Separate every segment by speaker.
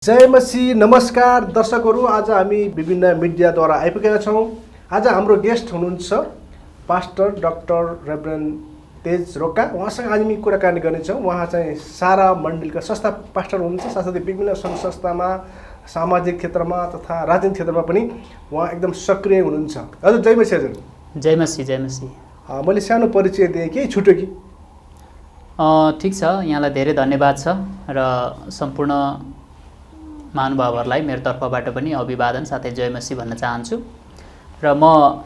Speaker 1: जय मसी नमस्कार दर्शकहरू। आज हामी विभिन्न मिडियाद्वारा आइपुगेका छौँ। आज हाम्रो गेस्ट हुनुहुन्छ पास्टर डाक्टर रेभरेन्ड तेज रोका। उहाँसँग आज हामी कुराकानी गर्नेछौँ। उहाँ चाहिँ सारा मण्डलका संस्था पास्टर हुनुहुन्छ, साथसाथै विभिन्न सङ्घ संस्थामा, सामाजिक क्षेत्रमा तथा राजनीतिक क्षेत्रमा पनि उहाँ एकदम सक्रिय हुनुहुन्छ। हजुर जय मसी। हजुर
Speaker 2: जय मसी। जय मसी।
Speaker 1: मैले सानो परिचय दिएँ, केही छुट्यो कि?
Speaker 2: ठिक छ, यहाँलाई धेरै धन्यवाद छ र सम्पूर्ण महानुभावहरूलाई मेरो तर्फबाट पनि अभिवादन साथै जय मसी भन्न चाहन्छु। र म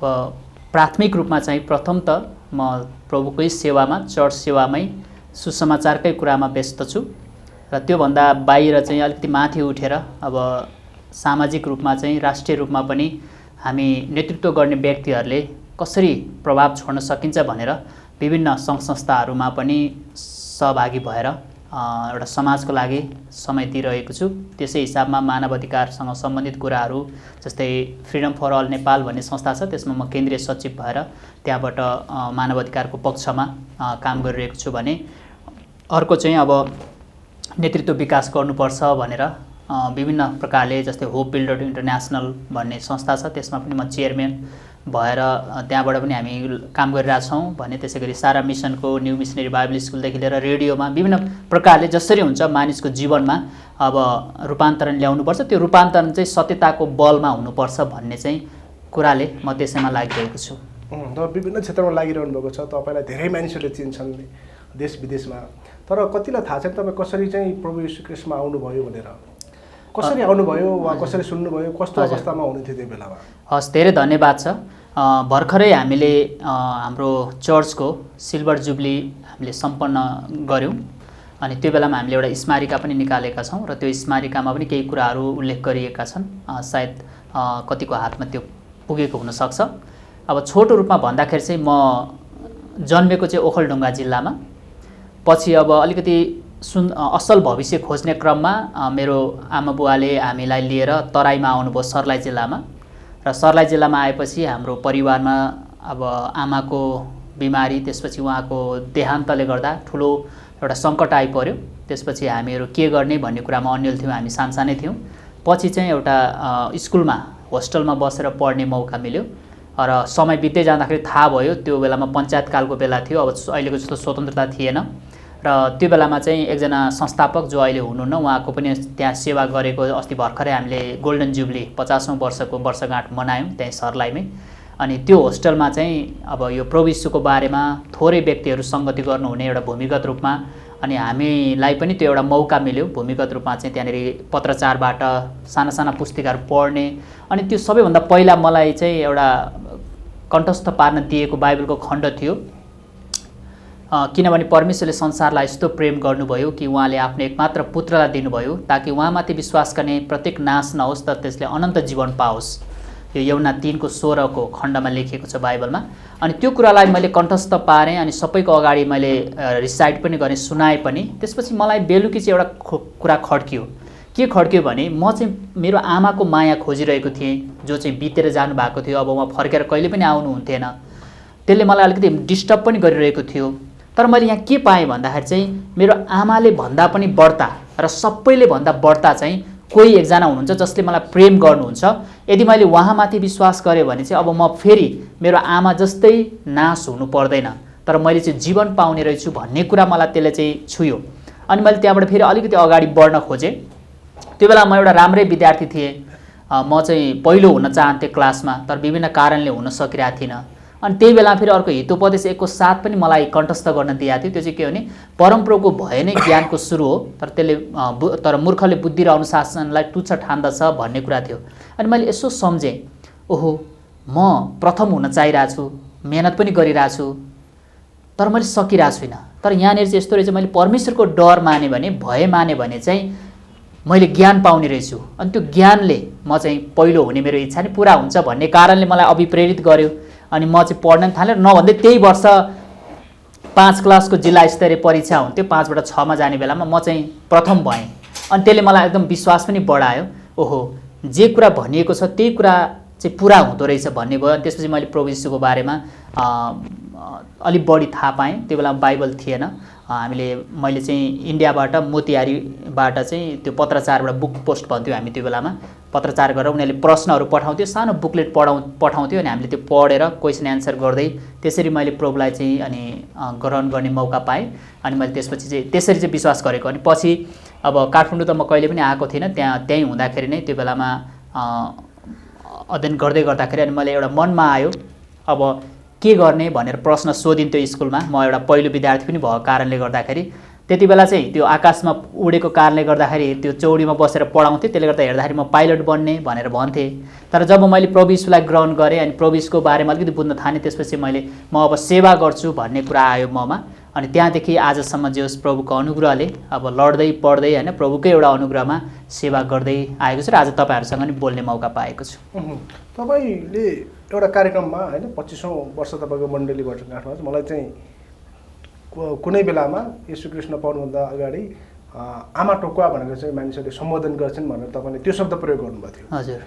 Speaker 2: अब प्राथमिक रूपमा चाहिँ प्रथम त म प्रभुकै सेवामा, चर्च सेवामै सुसमाचारकै कुरामा व्यस्त छु र त्योभन्दा बाहिर चाहिँ अलिकति माथि उठेर अब सामाजिक रूपमा चाहिँ राष्ट्रिय रूपमा पनि हामी नेतृत्व गर्ने व्यक्तिहरूले कसरी प्रभाव छोड्न सकिन्छ भनेर विभिन्न सङ्घ संस्थाहरूमा पनि सहभागी भएर एउटा समाजको लागि समय दिइरहेको छु। त्यसै हिसाबमा मानव अधिकारसँग सम्बन्धित कुराहरू जस्तै फ्रिडम फर अल नेपाल भन्ने संस्था छ, त्यसमा म केन्द्रीय सचिव भएर त्यहाँबाट मानव अधिकारको पक्षमा काम गरिरहेको छु भने अर्को चाहिँ अब नेतृत्व विकास गर्नुपर्छ भनेर विभिन्न प्रकारले जस्तै होप बिल्डर इन्टरनेसनल भन्ने संस्था छ, त्यसमा पनि म चेयरम्यान भएर त्यहाँबाट पनि हामी काम गरिरहेछौँ भने त्यसै गरी सारा मिसनको न्यू मिसनरी बाइबल स्कुलदेखि लिएर रेडियोमा विभिन्न प्रकारले जसरी हुन्छ मानिसको जीवनमा अब रूपान्तरण ल्याउनुपर्छ, त्यो रूपान्तरण चाहिँ सत्यताको बलमा हुनुपर्छ भन्ने चाहिँ कुराले म त्यसैमा लागिरहेको छु।
Speaker 1: विभिन्न क्षेत्रमा लागिरहनु भएको छ, तपाईँलाई धेरै मानिसहरूले चिन्छन् देश विदेशमा। तर कतिलाई थाहा छैन तपाईँ कसरी चाहिँ प्रभु यीशु ख्रीष्टमा आउनुभयो भनेर, कसरी आउनुभयो वा कसरी सुन्नुभयो, कस्तो अवस्थामा हुनुहुन्थ्यो त्यो बेलामा?
Speaker 2: हस्, धेरै धन्यवाद छ। भर्खरै हामीले हाम्रो चर्चको सिल्भर जुब्ली हामीले सम्पन्न गऱ्यौँ अनि त्यो बेलामा हामीले एउटा स्मारिका पनि निकालेका छौँ र त्यो स्मारिकामा पनि केही कुराहरू उल्लेख गरिएका छन्। सायद कतिको हातमा त्यो पुगेको हुनसक्छ। अब छोटो रूपमा भन्दाखेरि चाहिँ म जन्मेको चाहिँ ओखलढुङ्गा जिल्लामा, पछि अब अलिकति असल भविष्य खोज्ने क्रममा मेरो आमा बुवाले हामीलाई लिएर तराईमा आउनुभयो, सर्लाही जिल्लामा। र सर्लाही जिल्लामा आएपछि हाम्रो परिवारमा अब आमाको बिमारी, त्यसपछि उहाँको देहान्तले गर्दा ठुलो एउटा सङ्कट आइपर्यो। त्यसपछि हामीहरू के गर्ने भन्ने कुरामा अन्यल थियौँ, हामी सानसानै थियौँ। पछि चाहिँ एउटा स्कुलमा होस्टेलमा बसेर पढ्ने मौका मिल्यो र समय बित्दै जाँदाखेरि थाहा भयो त्यो बेलामा पञ्चायतकालको बेला थियो, अब अहिलेको जस्तो स्वतन्त्रता थिएन र त्यो बेलामा चाहिँ एकजना संस्थापक जो अहिले हुनुहुन्न उहाँको पनि त्यहाँ सेवा गरेको अस्ति भर्खरै हामीले गोल्डन जुब्ली 50औं वर्षको वर्षगाँठ मनायौँ त्यहीँ सर्लाहीमै। अनि त्यो होस्टेलमा चाहिँ अब यो प्रभु यीशुको बारेमा थोरै व्यक्तिहरू सङ्गति गर्नुहुने एउटा भूमिगत रूपमा, अनि हामीलाई पनि त्यो एउटा मौका मिल्यो भूमिगत रूपमा चाहिँ त्यहाँनिर पत्रचारबाट साना साना पुस्तिकाहरू पढ्ने। अनि त्यो सबैभन्दा पहिला मलाई चाहिँ एउटा कण्ठस्थ पार्न दिएको बाइबलको खण्ड थियो, किनभने परमेश्वरले संसारलाई यस्तो प्रेम गर्नुभयो कि उहाँले आफ्नो एकमात्र पुत्रलाई दिनुभयो ताकि उहाँमाथि विश्वास गर्ने प्रत्येक नाश नहोस् तर त्यसले अनन्त जीवन पाओस्। यो यूहन्ना 3:16 को खण्डमा लेखिएको छ बाइबलमा। अनि त्यो कुरालाई मैले कण्ठस्थ पारेँ अनि सबैको अगाडि मैले रिसाइट पनि गरेँ, सुनाएँ पनि। त्यसपछि मलाई बेलुकी चाहिँ एउटा कुरा खड्कियो। के खड्कियो भने म चाहिँ मेरो आमाको माया खोजिरहेको थिएँ जो चाहिँ बितेर जानुभएको थियो, अब उहाँ फर्केर कहिले पनि आउनुहुन्थेन। त्यसले मलाई अलिकति डिस्टर्ब पनि गरिरहेको थियो। तर मैले यहाँ के पाएँ भन्दाखेरि चाहिँ मेरो आमाले भन्दा पनि बढ्ता र सबैले भन्दा बढ्ता चाहिँ कोही एकजना हुनुहुन्छ जसले मलाई प्रेम गर्नुहुन्छ। यदि मैले उहाँमाथि विश्वास गरेँ भने चाहिँ अब म फेरि मेरो आमा जस्तै नाश हुनु पर्दैन तर मैले चाहिँ जीवन पाउने रहेछु भन्ने कुरा मलाई त्यसले चाहिँ छुयो। अनि मैले त्यहाँबाट फेरि अलिकति अगाडि बढ्न खोजेँ। त्यो बेला म एउटा राम्रै विद्यार्थी थिएँ, म चाहिँ पहिलो हुन चाहन्थेँ क्लासमा, तर विभिन्न कारणले हुन सकिरहेको थिइनँ। अनि त्यही बेला फेरि अर्को हितोपदेश 1 को 7 पनि मलाई कण्ठस्थ गर्न दिएको थियो। त्यो चाहिँ के भने परमप्रभुको भय नै ज्ञानको सुरु हो तर मूर्खले बुद्धि र अनुशासनलाई तुच्छ ठान्दछ भन्ने कुरा थियो। अनि मैले यसो सम्झेँ, ओहो म प्रथम हुन चाहिरहेको छु, मेहनत पनि गरिरहेको छु तर मैले सकिरहेको छुइनँ। तर यहाँनिर चाहिँ यस्तो रहेछ, मैले परमेश्वरको डर माने भने, भय माने भने चाहिँ मैले ज्ञान पाउने रहेछु। अनि त्यो ज्ञानले म चाहिँ पहिलो हुने मेरो इच्छा नै पुरा हुन्छ भन्ने कारणले मलाई अभिप्रेरित गर्यो। अनि म चाहिँ पढ्न थालेँ। नभन्दै त्यही वर्ष 5 क्लासको जिल्ला स्तरीय परीक्षा हुन्थ्यो, 5 बाट 6 मा जाने बेलामा म चाहिँ प्रथम भएँ। अनि त्यसले मलाई एकदम विश्वास पनि बढायो, ओहो जे कुरा भनिएको छ त्यही कुरा चाहिँ पुरा हुँदो रहेछ भन्ने भयो। अनि त्यसपछि मैले प्रभु यीशुको बारेमा अलिक बढी थाहा पाएँ। त्यो बेला बाइबल थिएन मैले चाहिँ इन्डियाबाट मोतिहारीबाट चाहिँ त्यो पत्रचारबाट बुक पोस्ट भन्थ्यो हामी त्यो बेलामा पत्रचार गरेर उनीहरूले प्रश्नहरू पठाउँथ्यो सानो बुकलेट पठाउँथ्यो अनि हामीले त्यो पढेर क्वेसन एन्सर गर्दै त्यसरी मैले प्रभुलाई चाहिँ अनि ग्रहण गर्ने मौका पाएँ अनि मैले त्यसपछि चाहिँ त्यसरी चाहिँ विश्वास गरेको अनि पछि अब काठमाडौँ त म कहिले पनि आएको थिइनँ त्यहीँ हुँदाखेरि नै त्यो बेलामा अध्ययन गर्दै गर्दाखेरि अनि मैले एउटा मनमा आयो अब के गर्ने भनेर प्रश्न सोधिन्थ्यो स्कुलमा म एउटा पहिलो विद्यार्थी पनि भएको कारणले गर्दाखेरि त्यति बेला चाहिँ त्यो आकाशमा उडेको कारणले गर्दाखेरि त्यो चौडीमा बसेर पढाउँथेँ त्यसले गर्दा हेर्दाखेरि म पाइलट बन्ने भनेर भन्थेँ तर जब मैले प्रभु यीशुलाई ग्रहण गरेँ अनि प्रभु यीशुको बारेमा अलिकति बुझ्न थालेँ त्यसपछि म अब सेवा गर्छु भन्ने कुरा आयो ममा अनि त्यहाँदेखि आजसम्म जे होस् प्रभुको अनुग्रहले अब लड्दै पढ्दै होइन प्रभुकै एउटा अनुग्रहमा सेवा गर्दै आएको छु र आज तपाईँहरूसँग नि बोल्ने मौका पाएको छु
Speaker 1: तपाईँले एउटा कार्यक्रममा होइन 25औं वर्ष तपाईँको मण्डलीबाट गाँठमा मलाई चाहिँ कुनै बेलामा येशू कृष्ण पाउनुभन्दा अगाडि आमा टोकुवा भनेर चाहिँ मानिसहरूले सम्बोधन गर्छन् भनेर तपाईँले त्यो शब्द प्रयोग गर्नुभएको थियो
Speaker 2: हजुर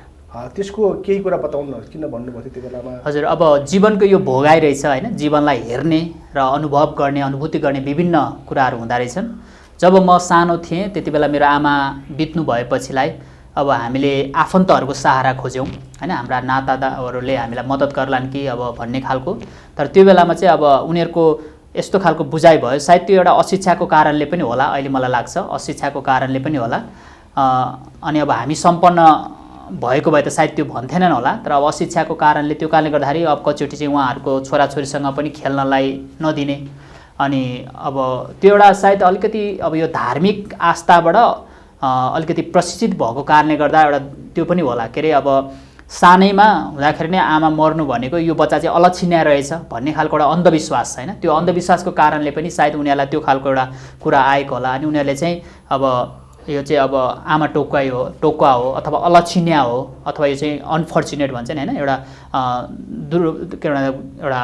Speaker 1: त्यसको केही कुरा बताउनुहोस् किन भन्नुभएको थियो त्यो बेलामा
Speaker 2: हजुर अब जीवनको यो भोगाइ रहेछ होइन जीवनलाई हेर्ने र अनुभव गर्ने अनुभूति गर्ने विभिन्न कुराहरू हुँदो रहेछन् जब म सानो थिएँ त्यति बेला मेरो आमा बित्नु भएपछिलाई अब हामीले आफन्तहरूको सहारा खोज्यौँ होइन हाम्रा नातादाहरूले हामीलाई मद्दत गर्लान् कि अब भन्ने खालको तर त्यो बेलामा चाहिँ अब उनीहरूको यस्तो खालको बुझाइ भयो सायद त्यो एउटा अशिक्षाको कारणले पनि होला अहिले मलाई लाग्छ अशिक्षाको कारणले पनि होला अनि अब हामी सम्पन्न भएको भए त सायद त्यो भन्थेनन् होला तर अब अशिक्षाको कारणले त्यो कारणले गर्दाखेरि अब कतिचोटि चाहिँ उहाँहरूको छोराछोरीसँग पनि खेल्नलाई नदिने अनि अब त्यो एउटा सायद अलिकति अब यो धार्मिक आस्थाबाट अलिकति प्रशिक्षित भएको कारणले गर्दा एउटा त्यो पनि होला के अरे अब सानैमा हुँदाखेरि नै आमा मर्नु भनेको यो बच्चा चाहिँ अलक्षिण्य रहेछ भन्ने खालको एउटा अन्धविश्वास होइन त्यो अन्धविश्वासको कारणले पनि सायद उनीहरूलाई त्यो खालको एउटा कुरा आएको होला अनि उनीहरूले चाहिँ अब यो चाहिँ अब आमा टोकुवा हो अथवा अलक्षिण्य हो अथवा यो चाहिँ अनफर्चुनेट भन्छ नि होइन एउटा एउटा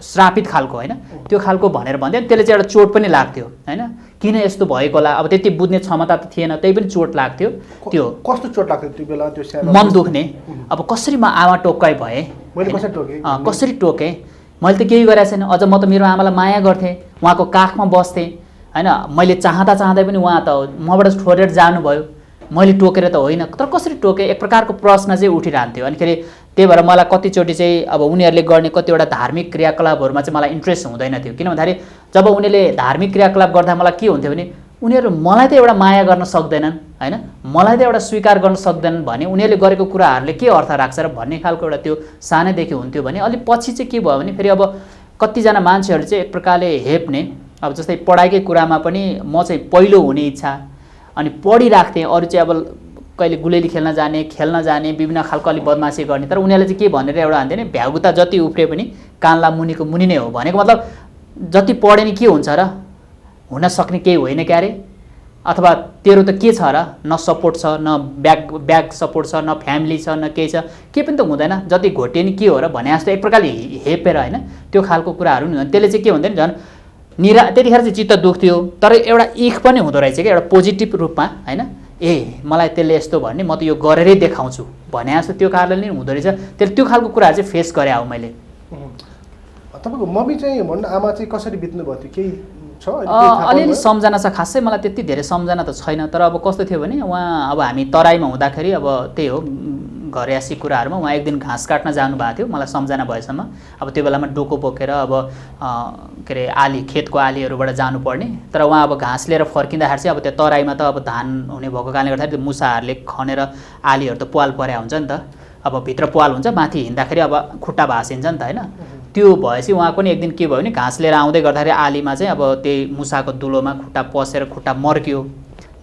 Speaker 2: श्रापित खालको होइन त्यो खालको भनेर भन्थ्यो त्यसले चाहिँ एउटा चोट पनि लाग्थ्यो होइन किन यस्तो भएको होला अब त्यति बुझ्ने क्षमता त थिएन त्यही पनि चोट लाग्थ्यो त्यो
Speaker 1: कस्तो चोट लाग्थ्यो त्यो बेला त्यो सानो
Speaker 2: मन दुख्ने अब कसरी म आमा टोक्काइ भएँ
Speaker 1: मैले कसरी टोकेँ
Speaker 2: कसरी टोकेँ मैले त केही गरेको छैन अझ म त मेरो आमालाई माया गर्थेँ उहाँको काखमा बस्थेँ होइन मैले चाहँदै पनि उहाँ त मबाट छोडेर जानुभयो मैले टोकेर त होइन तर कसरी टोकेँ एक प्रकारको प्रश्न चाहिँ उठिरहन्थ्यो अनिखेरि त्यही भएर मलाई कतिचोटि चाहिँ अब उनीहरूले गर्ने कतिवटा धार्मिक क्रियाकलापहरूमा चाहिँ मलाई इन्ट्रेस्ट हुँदैन थियो किन भन्दाखेरि जब उनीहरूले धार्मिक क्रियाकलाप गर्दा मलाई के हुन्थ्यो भने उनीहरू मलाई त एउटा माया गर्न सक्दैनन् होइन मलाई त एउटा स्वीकार गर्न सक्दैनन् भने उनीहरूले गरेको कुराहरूले के अर्थ राख्छ र भन्ने खालको एउटा त्यो सानैदेखि हुन्थ्यो भने अलि पछि चाहिँ के भयो भने फेरि अब कतिजना मान्छेहरू चाहिँ एक प्रकारले हेप्ने अब जस्तै पढाइकै कुरामा पनि म चाहिँ पहिलो हुने इच्छा अनि पढिराख्थेँ अरू चाहिँ अब कहिले गुलेली खेल्न जाने विभिन्न खालको अलिक बदमासी गर्ने तर उनीहरूले चाहिँ के भनेर एउटा हान्थ्यो नि भ्यागुता जति उफ्रे पनि कानला मुनिको मुनि नै हो भनेको मतलब जति पढे नि के हुन्छ र हुन सक्ने केही होइन क्यारे अथवा तेरो त के छ र न सपोर्ट छ न ब्याक सपोर्ट छ न फ्यामिली छ न केही छ के पनि त हुँदैन जति घोटिए नि के हो र भने जस्तो एक प्रकारले हेपेर होइन त्यो खालको कुराहरू नि त्यसले चाहिँ के हुन्थ्यो नि झन् त्यतिखेर चाहिँ चित्त दुख्थ्यो तर एउटा इख पनि हुँदो रहेछ क्या एउटा पोजिटिभ रूपमा होइन मलाई त्यसले यस्तो भन्ने म त यो गरेरै देखाउँछु भने जस्तो त्यो कारणले नि हुँदो रहेछ त्यसले त्यो खालको कुराहरू चाहिँ फेस गरे हो मैले
Speaker 1: तपाईँको मम्मी चाहिँ भन्नु आमा चाहिँ कसरी बित्नु भयो थियो केही छ
Speaker 2: अलिअलि सम्झना छ खासै मलाई त्यति धेरै सम्झना त छैन तर अब कस्तो थियो भने उहाँ अब हामी तराईमा हुँदाखेरि अब त्यही हो घरयासी कुराहरूमा उहाँ एक दिन घाँस काट्न जानुभएको थियो मलाई सम्झना भएसम्म अब त्यो बेलामा डोको बोकेर अब के अरे आली खेतको आलीहरूबाट जानुपर्ने तर उहाँ अब घाँस लिएर फर्किँदाखेरि चाहिँ अब त्यो तराईमा त अब धान हुने भएको कारणले गर्दाखेरि त्यो मुसाहरूले खनेर आलीहरू त पाल पर्या हुन्छ नि त अब भित्र पाल हुन्छ माथि हिँड्दाखेरि अब खुट्टा भाँसिन्छ नि त होइन त्यो भएपछि उहाँको नि एक दिन के भयो भने घाँस लिएर आउँदै गर्दाखेरि आलीमा चाहिँ अब त्यही मुसाको दुलोमा खुट्टा पसेर खुट्टा मर्क्यो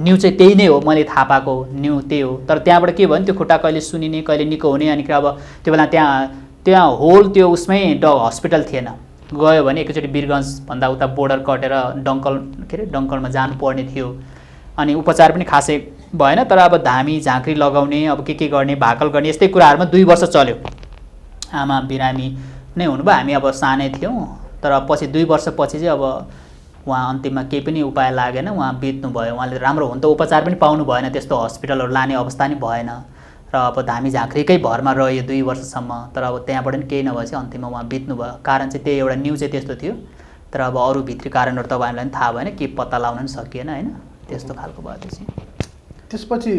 Speaker 2: न्यु चाहिँ त्यही नै हो मैले थाहा पाएको न्यु त्यही हो तर त्यहाँबाट के भयो भने त्यो खुट्टा कहिले सुनिने कहिले निको हुने अनि अब त्यो बेला त्यहाँ होल त्यो उसमै हस्पिटल थिएन गयो भने एकैचोटि वीरगन्जभन्दा उता बोर्डर कटेर डङ्कलमा जानुपर्ने थियो अनि उपचार पनि खासै भएन तर अब धामी झाँक्री लगाउने अब के गर्ने भाकल गर्ने यस्तै कुराहरूमा 2 वर्ष चल्यो आमा बिरामी नै हुनुभयो हामी अब सानै थियौँ तर पछि 2 वर्षपछि चाहिँ अब उहाँ अन्तिममा केही पनि उपाय लागेन उहाँ बित्नु भयो उहाँले राम्रो हुन त उपचार पनि पाउनु भएन त्यस्तो हस्पिटलहरू लाने अवस्था नि भएन र अब धामी झाँक्रीकै भरमा रह्यो 2 वर्षसम्म तर अब त्यहाँबाट पनि केही नभएपछि अन्तिममा उहाँ बित्नु भयो कारण चाहिँ त्यही एउटा न्युज चाहिँ त्यस्तो थियो तर अब अरू भित्री कारणहरू तपाईँहरूलाई पनि थाहा भएन, के पत्ता लगाउन पनि सकिएन होइन, त्यस्तो खालको भयो त्यो चाहिँ।
Speaker 1: त्यसपछि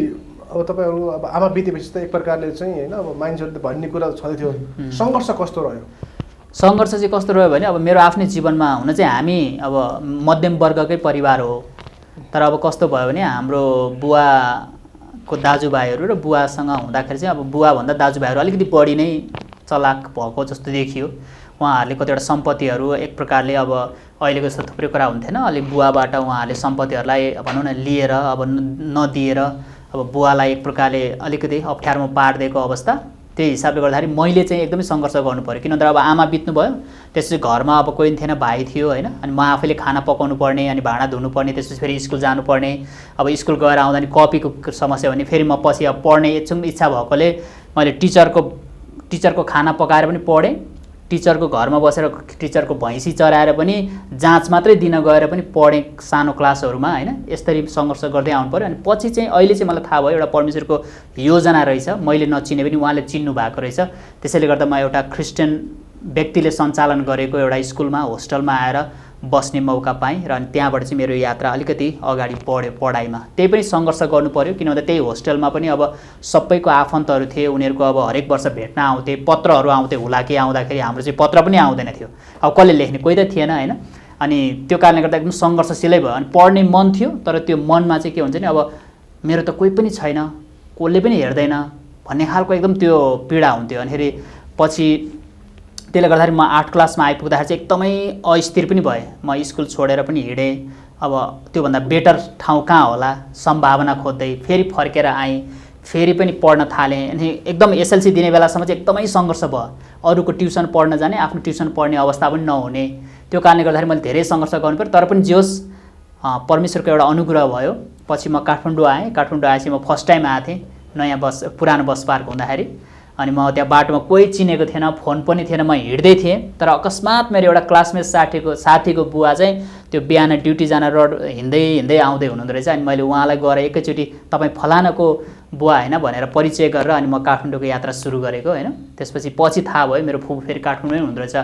Speaker 1: अब तपाईँहरू अब आमा बितेपछि त एक प्रकारले चाहिँ होइन अब मानिसहरूले भन्ने कुरा छँदै थियो, सङ्घर्ष कस्तो रह्यो?
Speaker 2: सङ्घर्ष चाहिँ कस्तो रह्यो भने अब मेरो आफ्नै जीवनमा हुन चाहिँ हामी अब मध्यम वर्गकै परिवार हो, तर अब कस्तो भयो भने हाम्रो बुवाको दाजुभाइहरू र बुवासँग हुँदाखेरि चाहिँ अब बुवाभन्दा दाजुभाइहरू अलिकति बढी नै चलाक भएको जस्तो देखियो। उहाँहरूले कतिवटा सम्पत्तिहरू एक प्रकारले अब अहिलेको जस्तो थुप्रै कुरा हुन्थेन, अलि बुवाबाट उहाँहरूले सम्पत्तिहरूलाई भनौँ न लिएर अब नदिएर अब बुवालाई एक प्रकारले अलिकति अप्ठ्यारोमा पारिदिएको अवस्था। त्यही हिसाबले गर्दाखेरि मैले चाहिँ एकदमै सङ्घर्ष गर्नु पऱ्यो, किन भन्दा अब आमा बित्नुभयो, त्यसपछि घरमा अब कोही थिएन, भाइ थियो होइन, अनि म आफैले खाना पकाउनु पर्ने, अनि भाँडा धुनुपर्ने, त्यसपछि फेरि स्कुल जानुपर्ने। अब स्कुल गएर आउँदा नि कपीको समस्या भने फेरि म पछि अब पढ्ने इच्छा भएकोले मैले टिचरको खाना पकाएर पनि पढेँ, टिचरको घरमा बसेर टिचरको भैँसी चराएर पनि जाँच मात्रै दिन गएर पनि पढेँ सानो क्लासहरूमा होइन। यसरी सङ्घर्ष गर्दै आउनु पऱ्यो। अनि पछि चाहिँ अहिले चाहिँ मलाई थाहा भयो एउटा परमेश्वरको योजना रहेछ, मैले नचिने पनि उहाँले चिन्नु भएको रहेछ। त्यसैले गर्दा म एउटा क्रिस्चियन व्यक्तिले सञ्चालन गरेको एउटा स्कुलमा होस्टलमा आएर बस्ने मौका पाएँ र अनि त्यहाँबाट चाहिँ मेरो यात्रा अलिकति अगाडि बढ्यो पढाइमा। त्यही पनि सङ्घर्ष गर्नु पऱ्यो, किन भन्दा त्यही होस्टेलमा पनि अब सबैको आफन्तहरू थिए, उनीहरूको अब हरेक वर्ष भेट्न आउँथे, पत्रहरू आउँथे, हुलाकी आउँदाखेरि हाम्रो चाहिँ पत्र पनि आउँदैन थियो, अब कसले लेख्ने कोही त थिएन होइन। अनि त्यो कारणले गर्दा एकदम सङ्घर्षशीलै भयो। अनि पढ्ने मन थियो, तर त्यो मनमा चाहिँ के हुन्छ नि, अब मेरो त कोही पनि छैन, कसले पनि हेर्दैन भन्ने खालको एकदम त्यो पीडा हुन्थ्यो। अनि फेरि पछि त्यसले गर्दाखेरि म 8 क्लासमा आइपुग्दाखेरि चाहिँ एकदमै अस्थिर पनि भएँ। म स्कुल छोडेर पनि हिँडेँ, अब त्योभन्दा बेटर ठाउँ कहाँ होला सम्भावना खोज्दै फेरि फर्केर आएँ, फेरि पनि पढ्न थालेँ। अनि एकदम एसएलसी दिने बेलासम्म चाहिँ एकदमै सङ्घर्ष भयो, अरूको ट्युसन पढ्न जाने, आफ्नो ट्युसन पढ्ने अवस्था पनि नहुने। त्यो कारणले गर्दाखेरि मैले धेरै सङ्घर्ष गर्नु पऱ्यो। तर पनि जे होस् परमेश्वरको एउटा अनुग्रह भयो। पछि म काठमाडौँ आएँ, काठमाडौँ आएपछि म फर्स्ट टाइम आएको थिएँ नयाँ पुरानो बस पार्क हुँदाखेरि। अनि म त्यहाँ बाटोमा कोही चिनेको थिएन, फोन पनि थिएन, म हिँड्दै थिएँ। तर अकस्मात मेरो एउटा क्लासमेट साथीको बुवा चाहिँ त्यो बिहान ड्युटी जान हिँड्दै आउँदै हुनुहुँदो रहेछ। अनि मैले उहाँलाई गएर एकैचोटि तपाईँ फलानाको बुवा होइन भनेर परिचय गरेर अनि म काठमाडौँको यात्रा सुरु गरेको होइन। त्यसपछि पछि थाहा भयो मेरो फुपू फेरि काठमाडौँमै हुँदो रहेछ,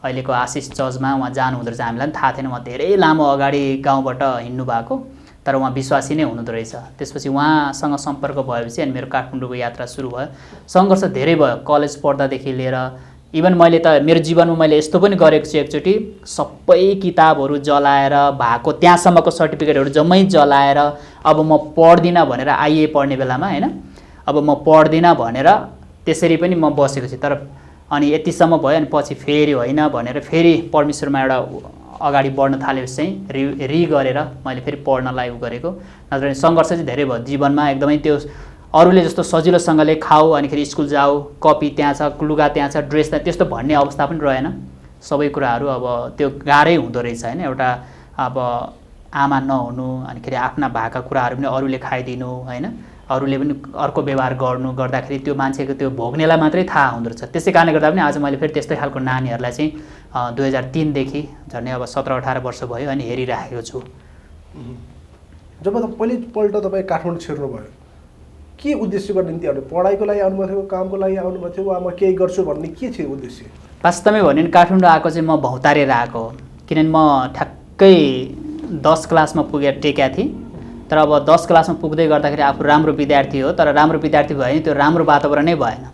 Speaker 2: अहिलेको आशिष चर्चमा उहाँ जानु हुँदो रहेछ। हामीलाई पनि थाहा थिएन, उहाँ धेरै लामो अगाडि गाउँबाट हिँड्नु भएको, तर उहाँ विश्वासी नै हुनुहुँदो रहेछ। त्यसपछि उहाँसँग सम्पर्क भएपछि अनि मेरो काठमाडौँको यात्रा सुरु भयो। सङ्घर्ष धेरै भयो, कलेज पढ्दादेखि लिएर इभन मैले त मेरो जीवनमा मैले यस्तो पनि गरेको छु, एकचोटि सबै किताबहरू जलाएर भएको त्यहाँसम्मको सर्टिफिकेटहरू जम्मै जलाएर अब म पढ्दिनँ भनेर आइए पढ्ने बेलामा होइन, अब म पढ्दिनँ भनेर त्यसरी पनि म बसेको छु। तर अनि यतिसम्म भयो, अनि पछि फेरि होइन भनेर फेरि परमेश्वरमा एउटा अगाडि बढ्न थालेपछि चाहिँ गरेर मैले फेरि पढ्नलाई गरेको। नत्र सङ्घर्ष चाहिँ धेरै भयो जीवनमा एकदमै। त्यो अरूले जस्तो सजिलोसँगले खाऊ अनि फेरि स्कुल जाऊ, कपी त्यहाँ छ, लुगा त्यहाँ छ, ड्रेस त्यहाँ, त्यस्तो भन्ने अवस्था पनि रहेन। सबै कुराहरू अब त्यो गाह्रै हुँदो रहेछ होइन। एउटा अब आमा नहुनु, अनि फेरि आफ्ना भएका कुराहरू पनि अरूले खाइदिनु होइन, अरूले पनि अर्को व्यवहार गर्दाखेरि त्यो मान्छेको त्यो भोग्नेलाई मात्रै थाहा हुँदो रहेछ। त्यसै कारणले गर्दा पनि आज मैले फेरि त्यस्तै खालको नानीहरूलाई चाहिँ 2003 देखि झन्डै अब 17-18 वर्ष भयो अनि हेरिराखेको छु।
Speaker 1: जब पहिलोपल्ट तपाईँ काठमाडौँ छिर्नुभयो, के उद्देश्यको निम्ति आउनु? पढाइको लागि आउनुभएको थियो, कामको लागि आउनुभएको थियो, वा म केही गर्छु भन्ने के थियो उद्देश्य?
Speaker 2: वास्तवमै भन्यो भने काठमाडौँ आएको चाहिँ म भौतारेर आएको हो, किनभने म ठ्याक्कै 10 क्लासमा पुगेर टेकेका थिएँ। तर अब 10 क्लासमा पुग्दै गर्दाखेरि आफू राम्रो विद्यार्थी हो, तर राम्रो विद्यार्थी भयो नि त्यो राम्रो वातावरणै भएन।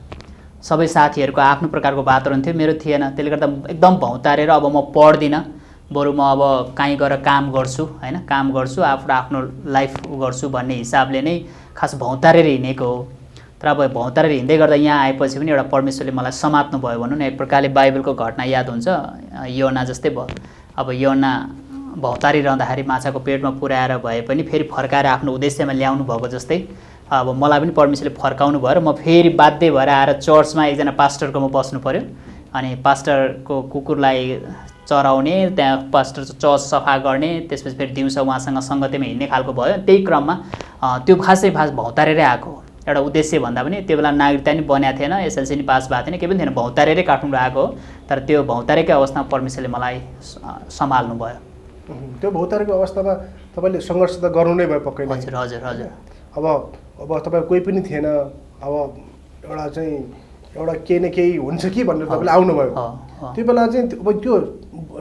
Speaker 2: सबै साथीहरूको आफ्नो प्रकारको वातावरण थियो, मेरो थिएन। त्यसले गर्दा एकदम भौतारेर अब म पढ्दिनँ, बरु म अब कहीँ गएर काम गर्छु होइन, काम गर्छु, आफ्नो लाइफ गर्छु भन्ने हिसाबले नै खास भौतारेर हिँडेको हो। तर अब भौतारेर हिँड्दै गर्दा यहाँ आएपछि पनि एउटा परमेश्वरले मलाई समात्नु भयो भनौँ न। एक प्रकारले बाइबलको घटना याद हुन्छ, योना जस्तै भयो। अब योना भौतारिरहँदाखेरि माछाको पेटमा पुर्याएर भए पनि फेरि फर्काएर आफ्नो उद्देश्यमा ल्याउनु भएको जस्तै अब मलाई पनि परमेश्वरले फर्काउनु भयो र म फेरि बाध्य भएर आएर चर्चमा एकजना पास्टरकोमा बस्नु पऱ्यो। अनि पास्टरको कुकुरलाई चराउने, त्यहाँ पास्टर चर्च सफा गर्ने, त्यसपछि फेरि दिउँसो उहाँसँग सङ्गतिमा हिँड्ने खालको भयो। त्यही क्रममा त्यो खासै भौतारेरै आएको हो। एउटा उद्देश्य भन्दा पनि त्यो बेला नागरिकता पनि बनेको थिएन, एसएलसी पनि पास भएको थिएन, केही पनि थिएन, भौतारेरै काठमाडौँ आएको हो। तर त्यो भौतारेकै अवस्थामा परमेश्वरले मलाई सम्हाल्नु भयो।
Speaker 1: त्यो भौतारेको अवस्थामा तपाईँले सङ्घर्ष त गर्नु नै भयो पक्कै नै?
Speaker 2: हजुर हजुर हजुर।
Speaker 1: अब तपाईँ कोही पनि थिएन, अब एउटा चाहिँ एउटा केही न केही हुन्छ कि भनेर तपाईँले आउनुभयो। त्यो बेला चाहिँ अब त्यो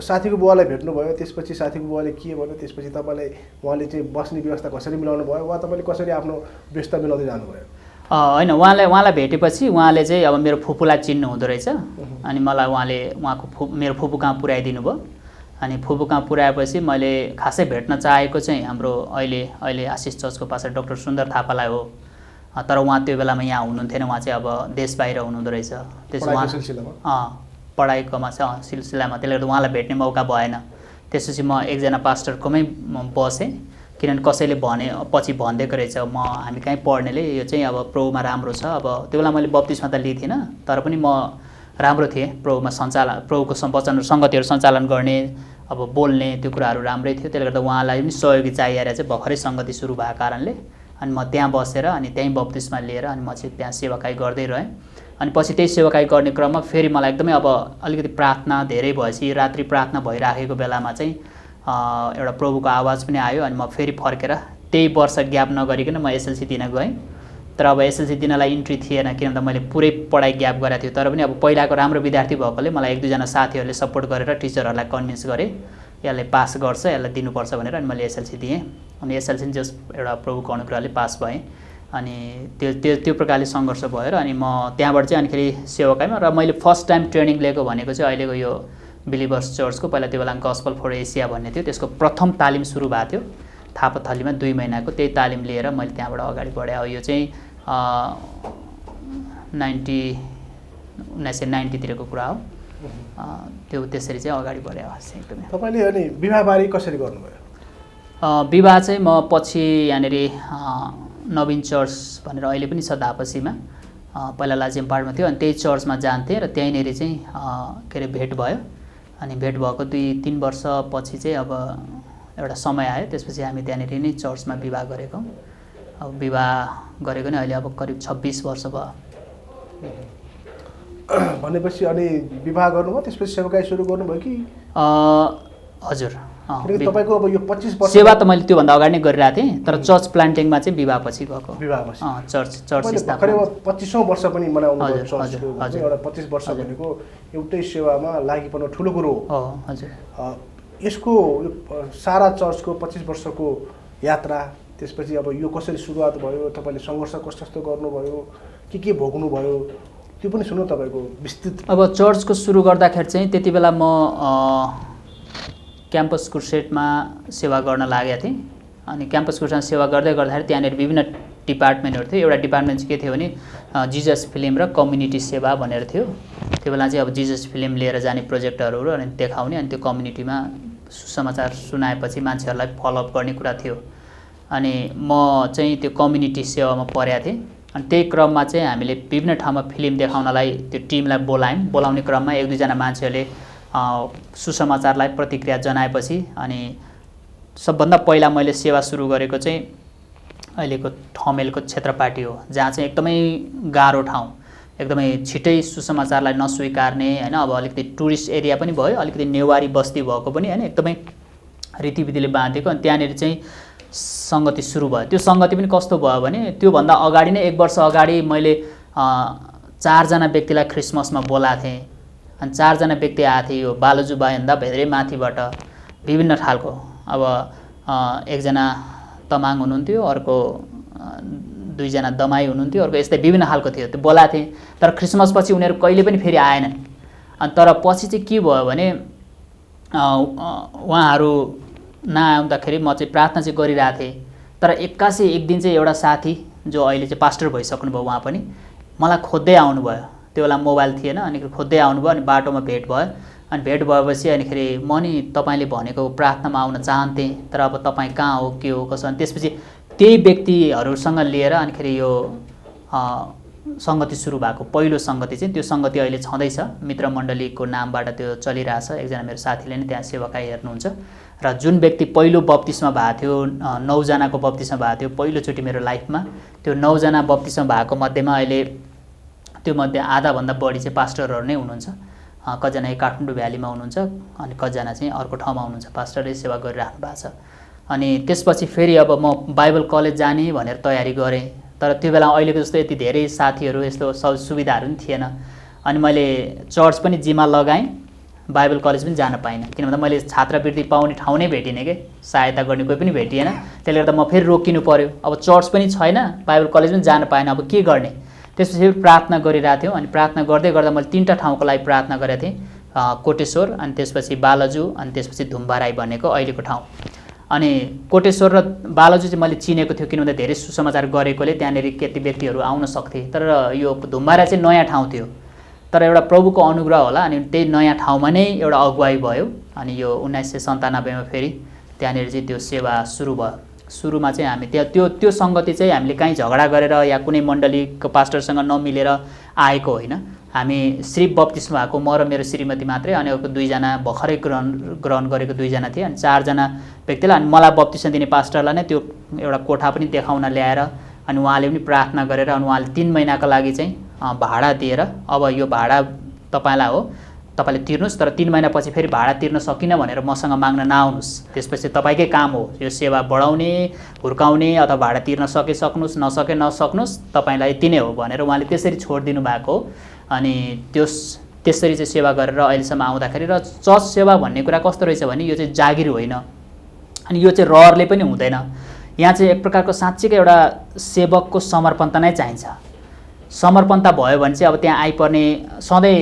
Speaker 1: साथीको बुवालाई भेट्नुभयो, त्यसपछि साथीको बुवाले के भन्यो, त्यसपछि तपाईँलाई उहाँले चाहिँ बस्ने व्यवस्था कसरी मिलाउनु भयो वा तपाईँले कसरी आफ्नो व्यवस्था मिलाउँदै जानुभयो?
Speaker 2: होइन, उहाँलाई भेटेपछि उहाँले चाहिँ अब मेरो फुपूलाई चिन्नु हुँदो रहेछ। अनि मलाई उहाँले मेरो फुपू कहाँ पुर्याइदिनु भयो। अनि फुपू कहाँ पुर्याएपछि मैले खासै भेट्न चाहेको चाहिँ हाम्रो अहिले आशिष चर्चको पास्टर डाक्टर सुन्दर थापालाई हो। तर उहाँ त्यो बेलामा यहाँ हुनुहुन्थेन, उहाँ चाहिँ अब देश बाहिर हुनुहुँदो रहेछ। पढाइकोमा चाहिँ सिलसिलामा, त्यसले गर्दा उहाँलाई भेट्ने मौका भएन। त्यसपछि म एकजना पास्टरकोमै बसेँ, किनभने कसैले पछि भनिदिएको रहेछ हामी कहीँ पढ्नेले यो चाहिँ अब प्रोमा राम्रो छ। अब त्यो बेला मैले बत्तिसमा त लिथिनँ, तर पनि म राम्रो थिएँ प्रोमा, प्रोको वचन सङ्गतिहरू सञ्चालन गर्ने, अब बोल्ने, त्यो कुराहरू राम्रै थियो। त्यसले गर्दा उहाँलाई पनि सहयोगी चाहिएर चाहिँ भर्खरै सङ्गति सुरु भएको कारणले अनि म त्यहाँ बसेर अनि त्यहीँ बत्तिसमा लिएर अनि म चाहिँ त्यहाँ सेवाकाई गर्दै रहेँ। अनि पछि त्यही सेवाकाई गर्ने क्रममा फेरि मलाई एकदमै अब अलिकति प्रार्थना धेरै भएपछि रात्रि प्रार्थना भइराखेको बेलामा चाहिँ एउटा प्रभुको आवाज पनि आयो। अनि म फेरि फर्केर त्यही वर्ष ग्याप नगरिकन म एसएलसी दिन गएँ। तर अब एसएलसी दिनलाई इन्ट्री थिएन, किनभने मैले पुरै पढाइ ग्याप गरेको थियो। तर पनि अब पहिलाको राम्रो विद्यार्थी भएकोले मलाई एक दुईजना साथीहरूले सपोर्ट गरेर टिचरहरूलाई कन्भिन्स गरेँ यसले पास गर्छ, यसलाई दिनुपर्छ भनेर। अनि मैले एसएलसी दिएँ। अनि एसएलसी जस एउटा प्रभुको अनुग्रहले पास भएँ। अनि त्यो प्रकारले सङ्घर्ष भयो र अनि म त्यहाँबाट चाहिँ अनिखेरि सेवाकाईमा र मैले फर्स्ट टाइम ट्रेनिङ लिएको भनेको चाहिँ अहिलेको यो बिलिभर्स चर्चको, पहिला त्यो बेला गस्पल फर एसिया भन्ने थियो, त्यसको प्रथम तालिम सुरु भएको थियो थापाथलीमा 2 महिनाको। त्यही तालिम लिएर मैले त्यहाँबाट अगाडि बढेँ। अब यो चाहिँ 1990तिरको कुरा हो। त्यो त्यसरी चाहिँ अगाडि बढे अवश्य एकदमै।
Speaker 1: तपाईँले अनि विवाहबारे कसरी गर्नुभयो?
Speaker 2: विवाह चाहिँ म पछि यहाँनिर नवीन चर्च भनेर अहिले पनि छ धापसीमा, पहिला लाजिमपाडमा थियो। अनि त्यही चर्चमा जान्थेँ र त्यहीँनिर चाहिँ के अरे भेट भयो। अनि भेट भएको 2-3 वर्षपछि चाहिँ अब एउटा समय आयो, त्यसपछि हामी त्यहाँनिर नै चर्चमा विवाह गरेको। अब विवाह गरेको नै अहिले अब करिब 26 वर्ष भयो।
Speaker 1: भनेपछि अनि विवाह गर्नुभयो, त्यसपछि सेवाकाई सुरु गर्नुभयो कि?
Speaker 2: हजुर,
Speaker 1: तपाईँको अब यो 25 वर्ष
Speaker 2: सेवा त मैले त्योभन्दा अगाडि नै गरिरहेको थिएँ, तर चर्च प्लान्टिङमा चाहिँ विवाहपछि गएको।
Speaker 1: विवाहपछि
Speaker 2: चर्च
Speaker 1: स्थापना 25औं वर्ष पनि मनाउनु भयो चर्चको। एउटा 25 वर्ष भनेको एउटै सेवामा लागिपर्नु ठुलो कुरो हो।
Speaker 2: हजुर।
Speaker 1: यसको सारा चर्चको 25 वर्षको यात्रा, त्यसपछि अब यो कसरी सुरुवात भयो, तपाईँले सङ्घर्ष कस्तो गर्नुभयो, के भोग्नुभयो, त्यो पनि सुन्नु तपाईँको विस्तृत।
Speaker 2: अब चर्चको सुरु गर्दाखेरि चाहिँ त्यति बेला म क्याम्पस क्रुसेडमा सेवा गर्न लागेको थिएँ। अनि क्याम्पस क्रुसेडमा सेवा गर्दाखेरि त्यहाँनिर विभिन्न डिपार्टमेन्टहरू थियो। एउटा डिपार्टमेन्ट चाहिँ के थियो भने जिजस फिल्म र कम्युनिटी सेवा भनेर थियो। त्यो बेला चाहिँ अब जिजस फिल्म लिएर जाने प्रोजेक्टहरू अनि देखाउने, अनि त्यो कम्युनिटीमा सुसमाचार सुनाएपछि मान्छेहरूलाई फलोअप गर्ने कुरा थियो। अनि म चाहिँ त्यो कम्युनिटी सेवामा परेको थिएँ। अनि त्यही क्रममा चाहिँ हामीले विभिन्न ठाउँमा फिल्म देखाउनलाई त्यो टिमलाई बोलाउने क्रममा 1-2 जना मान्छेहरूले सुसमाचारलाई प्रतिक्रिया जनाएपछि अनि सबभन्दा पहिला मैले सेवा सुरु गरेको चाहिँ अहिलेको ठमेलको क्षेत्रपाटी हो, जहाँ चाहिँ एकदमै गाह्रो ठाउँ, एकदमै छिटै सुसमाचारलाई नस्वीकार्ने होइन। अब अलिकति टुरिस्ट एरिया पनि भयो, अलिकति नेवारी बस्ती भएको पनि होइन, एकदमै रीतिविधिले बाँधेको। अनि त्यहाँनिर चाहिँ सङ्गति सुरु भयो। त्यो सङ्गति पनि कस्तो भयो भने त्योभन्दा अगाडि नै 1 वर्ष अगाडि मैले 4 जना व्यक्तिलाई क्रिसमसमा बोलाएको थिएँ। अनि 4 जना व्यक्ति आएको थिए, यो बालुजुबाईभन्दा धेरै माथिबाट विभिन्न खालको। अब 1 जना तमाङ हुनुहुन्थ्यो, अर्को 2 जना दमाई हुनुहुन्थ्यो, अर्को यस्तै विभिन्न खालको थियो। त्यो बोलाएको थिएँ, तर क्रिसमसपछि उनीहरू कहिले पनि फेरि आएनन्। अनि तर पछि चाहिँ के भयो भने उहाँहरू नआउँदाखेरि म चाहिँ प्रार्थना चाहिँ गरिरहेको थिएँ। तर एक्कासी एक दिन चाहिँ एउटा साथी जो अहिले चाहिँ पास्टर भइसक्नु भयो, उहाँ पनि मलाई खोज्दै आउनुभयो। त्यो बेला मोबाइल थिएन, अनि खोज्दै आउनुभयो। अनि बाटोमा भेट भयो। अनि भेट भएपछि अनिखेरि म नि तपाईँले भनेको प्रार्थनामा आउन चाहन्थेँ, तर अब तपाईँ कहाँ हो, के हो, कसो। अनि त्यसपछि त्यही व्यक्तिहरूसँग लिएर अनिखेरि यो सङ्गति सुरु भएको पहिलो सङ्गति चाहिँ, त्यो सङ्गति अहिले छँदैछ। मित्र मण्डलीको नामबाट त्यो चलिरहेछ। एकजना मेरो साथीले नै त्यहाँ सेवाकाई हेर्नुहुन्छ। र जुन व्यक्ति पहिलो बप्तिस्मा भएको थियो, 9 जनाको बप्तिस्मा भएको थियो पहिलोचोटि मेरो लाइफमा, त्यो 9 जना बप्तिस्मा भएको मध्येमा अहिले त्यो मध्ये आधाभन्दा बढी चाहिँ पास्टरहरू नै हुनुहुन्छ। कतिजना काठमाडौँ भ्यालीमा हुनुहुन्छ, अनि कतिजना चाहिँ अर्को ठाउँमा हुनुहुन्छ, पास्टरले सेवा गरिराख्नु भएको छ। अनि त्यसपछि फेरि अब म बाइबल कलेज जाने भनेर तयारी गरेँ। तर त्यो बेला अहिलेको जस्तो यति धेरै साथीहरू यस्तो सुविधाहरू पनि थिएन। अनि मैले चर्च पनि जिम्मा लगाएँ, बाइबल कलेज पनि जान पाइनँ, किन भन्दा मैले छात्रवृत्ति पाउने ठाउँ नै भेटिनँ कि सहायता गर्ने कोही पनि भेटिएन। त्यसले गर्दा म फेरि रोकिनु पर्यो। अब चर्च पनि छैन, बाइबल कलेज पनि जान पाएन, अब के गर्ने। त्यसपछि प्रार्थना गरिरहेको थियौँ। अनि प्रार्थना गर्दै गर्दा मैले 3टा ठाउँको लागि प्रार्थना गरेको थिएँ, कोटेश्वर, अनि त्यसपछि बालजु, अनि त्यसपछि धुम्बाराई भनेको अहिलेको ठाउँ। अनि कोटेश्वर र बालजु चाहिँ मैले चिनेको थियो, किन भन्दा धेरै सुसमाचार गरेकोले त्यहाँनिर कति व्यक्तिहरू आउन सक्थे। तर यो धुम्बाराई चाहिँ नयाँ ठाउँ थियो, तर एउटा प्रभुको अनुग्रह होला। अनि त्यही नयाँ ठाउँमा नै एउटा अगुवाई भयो। अनि यो 1997 मा फेरि त्यहाँनिर चाहिँ त्यो सेवा सुरु भयो। सुरुमा चाहिँ हामी त्यहाँ त्यो सङ्गति चाहिँ हामीले कहीँ झगडा गरेर या कुनै मण्डलीको पास्टरसँग नमिलेर आएको होइन। हामी श्री बप्तिस्मा भएको म र मेरो श्रीमती मात्रै, अनि अर्को 2जना भर्खरै ग्रहण गरेको 2जना थिए, अनि 4जना व्यक्तिलाई। अनि मलाई बप्तिस्मा दिने पास्टरलाई नै त्यो एउटा कोठा पनि देखाउन ल्याएर अनि उहाँले पनि प्रार्थना गरेर अनि उहाँले 3 महिनाको लागि चाहिँ भाडा दिएर, अब यो भाडा तपाईँलाई हो, तपाईँले तिर्नुहोस्, तर 3 महिनापछि फेरि भाडा तिर्न सकिनँ भनेर मसँग माग्न नआउनुहोस्, त्यसपछि तपाईँकै काम हो यो सेवा बढाउने, हुर्काउने, अथवा भाडा तिर्न सक्नुहोस्, नसके नसक्नुहोस्, तपाईँलाई यति नै हो भनेर उहाँले त्यसरी छोडिदिनु भएको हो। अनि त्यसरी चाहिँ सेवा गरेर अहिलेसम्म आउँदाखेरि, र चर्च सेवा भन्ने कुरा कस्तो रहेछ भने यो चाहिँ जागिर होइन, अनि यो चाहिँ रहरले पनि हुँदैन। यहाँ चाहिँ एक प्रकारको साँच्चीकै एउटा सेवकको समर्पणता नै चाहिन्छ। समर्पणता भयो भने चाहिँ अब त्यहाँ आइपर्ने सधैँ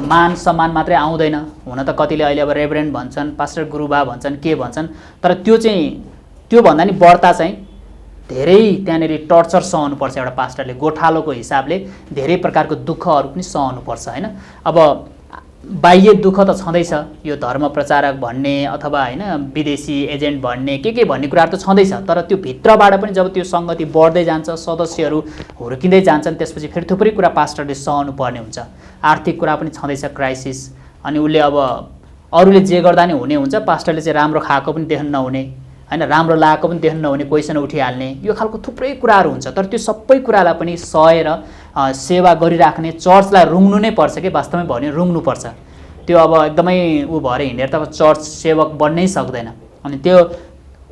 Speaker 2: मान सम्मान मात्रै आउँदैन। हुन त कतिले अहिले अब रेभरेन्ड भन्छन्, पास्टर गुरुबा भन्छन्, के भन्छन्, तर त्यो चाहिँ त्योभन्दा नि बढ्ता चाहिँ धेरै त्यहाँनिर टर्चर सहनुपर्छ एउटा पास्टरले। गोठालोको हिसाबले धेरै प्रकारको दुःखहरू पनि सहनुपर्छ होइन। अब बाह्य दुःख त छँदैछ, यो धर्म प्रचारक भन्ने अथवा होइन विदेशी एजेन्ट भन्ने के भन्ने कुराहरू त छँदैछ, तर त्यो भित्रबाट पनि जब त्यो सङ्गति बढ्दै जान्छ, सदस्यहरू हुर्किँदै जान्छन्, त्यसपछि फेरि थुप्रै कुरा पास्टरले सहनु पर्ने हुन्छ। आर्थिक कुरा पनि छँदैछ, क्राइसिस। अनि उसले अब अरूले जे गर्दा नि हुने हुन्छ, पास्टरले चाहिँ राम्रो खाएको पनि देख्न नहुने होइन, राम्रो लागेको पनि देख्न नहुने, क्वेसन उठिहाल्ने, यो खालको थुप्रै कुराहरू हुन्छ। तर त्यो सबै कुरालाई पनि सहेर सेवा गरिराख्ने, चर्चलाई रुङ्नु नै पर्छ कि वास्तवमै भन्यो रुङ्नुपर्छ। त्यो अब एकदमै भएर हिँडेर त चर्च सेवक बन्नै सक्दैन। अनि त्यो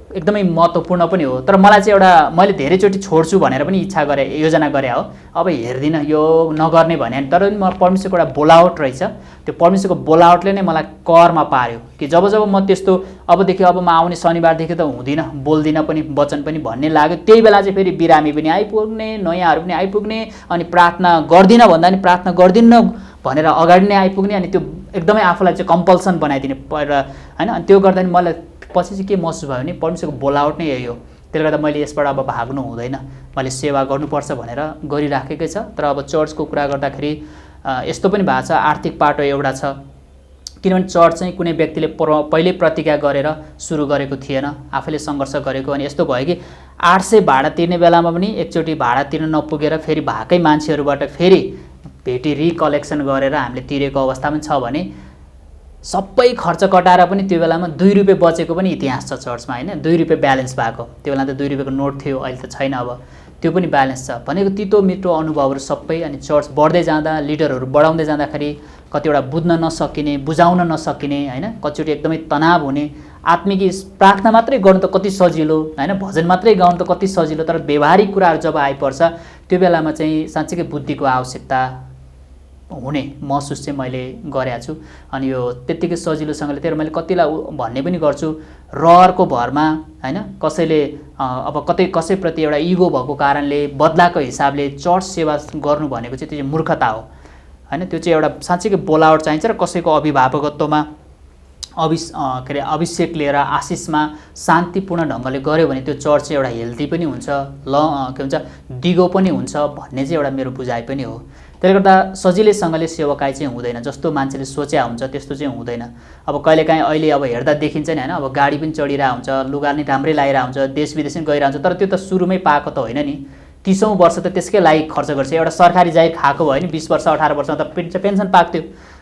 Speaker 2: एकदमै महत्त्वपूर्ण पनि हो। तर मलाई चाहिँ एउटा मैले धेरैचोटि छोड्छु भनेर पनि इच्छा गरेँ, योजना गरेँ हो, अब हेर्दिनँ यो नगर्ने भने, तर पनि म परमेश्वरको एउटा बोलावट रहेछ, त्यो परमेश्वरको बोलावटले नै मलाई करमा पार्यो कि जब म त्यस्तो अबदेखि अब म आउने शनिबारदेखि त हुँदिनँ, बोल्दिनँ पनि, वचन पनि भन्ने लाग्यो, त्यही बेला चाहिँ फेरि बिरामी पनि आइपुग्ने, नयाँहरू पनि आइपुग्ने, अनि प्रार्थना गर्दिनँ भन्दा नि प्रार्थना गर्दिनँ भनेर अगाडि नै आइपुग्ने, अनि त्यो एकदमै आफूलाई चाहिँ कम्पल्सन बनाइदिने होइन। अनि त्यो गर्दा नि मलाई पछि चाहिँ के महसुस भयो भने परमेश्वरको बोलावट नै यही हो। त्यसले गर्दा मैले यसबाट अब भाग्नु हुँदैन, मैले सेवा गर्नुपर्छ भनेर गरिराखेकै छ। तर अब चर्चको कुरा गर्दाखेरि यस्तो पनि भएको छ, आर्थिक पाटो एउटा छ, किनभने चर्च चाहिँ कुनै व्यक्तिले पहिल्यै प्रतिज्ञा गरेर सुरु गरेको थिएन, आफैले सङ्घर्ष गरेको। अनि यस्तो भयो कि 800 भाडा तिर्ने बेलामा पनि एकचोटि भाडा तिर्न नपुगेर फेरि भएकै मान्छेहरूबाट फेरि भेटी रिकलेक्सन गरेर हामीले तिरेको अवस्था पनि छ भने सबै खर्च कटाएर पनि त्यो बेलामा 2 रुपियाँ बचेको पनि इतिहास छ चर्चमा होइन। 2 रुपियाँ ब्यालेन्स भएको, त्यो बेला त 2 रुपियाँको नोट थियो, अहिले त छैन, अब त्यो पनि ब्यालेन्स छ भनेको तितो मिठो अनुभवहरू सबै। अनि चर्च बढ्दै जाँदा, लिडरहरू बढाउँदै जाँदाखेरि कतिवटा बुझ्न नसकिने, बुझाउन नसकिने होइन, कतिचोटि एकदमै तनाव हुने। आत्मिक प्रार्थना मात्रै गर्नु त कति सजिलो होइन, भजन मात्रै गाउनु त कति सजिलो, तर व्यवहारिक कुराहरू जब आइपर्छ त्यो बेलामा चाहिँ साँच्चीकै बुद्धिको आवश्यकता हुने महसुस चाहिँ मैले गरेको छु। अनि यो त्यत्तिकै सजिलोसँगले त्यही मैले कतिलाई भन्ने पनि गर्छु, रहरको भरमा होइन, कसैले अब कसैप्रति एउटा इगो भएको कारणले बदलाको हिसाबले चर्च सेवा गर्नु भनेको चाहिँ त्यो चाहिँ मूर्खता हो होइन। त्यो चाहिँ एउटा साँच्चीकै बोलावट चाहिन्छ र कसैको अभिभावकत्वमा अभिषेक लिएर आशिषमा शान्तिपूर्ण ढङ्गले गऱ्यो भने त्यो चर्च चाहिँ एउटा हेल्दी पनि हुन्छ, के भन्छ दिगो पनि हुन्छ भन्ने चाहिँ एउटा मेरो बुझाइ पनि हो। त्यसले गर्दा सजिलैसँगले सेवकाई चाहिँ हुँदैन, जस्तो मान्छेले सोच्या हुन्छ त्यस्तो चाहिँ हुँदैन। अब कहिलेकाहीँ अहिले अब हेर्दा देखिन्छ नि होइन, अब गाडी पनि चढिरहेको हुन्छ, लुगा नि राम्रै लगाइरहेको हुन्छ, देश विदेश पनि गइरहेको हुन्छ, तर त्यो त सुरुमै पाएको त होइन नि, 30औं वर्ष त त्यसकै लागि खर्च गर्छ। एउटा सरकारी जागिर खाएको भयो नि 20 वर्ष 18 वर्षमा त पेन्सन पाक्थ्यो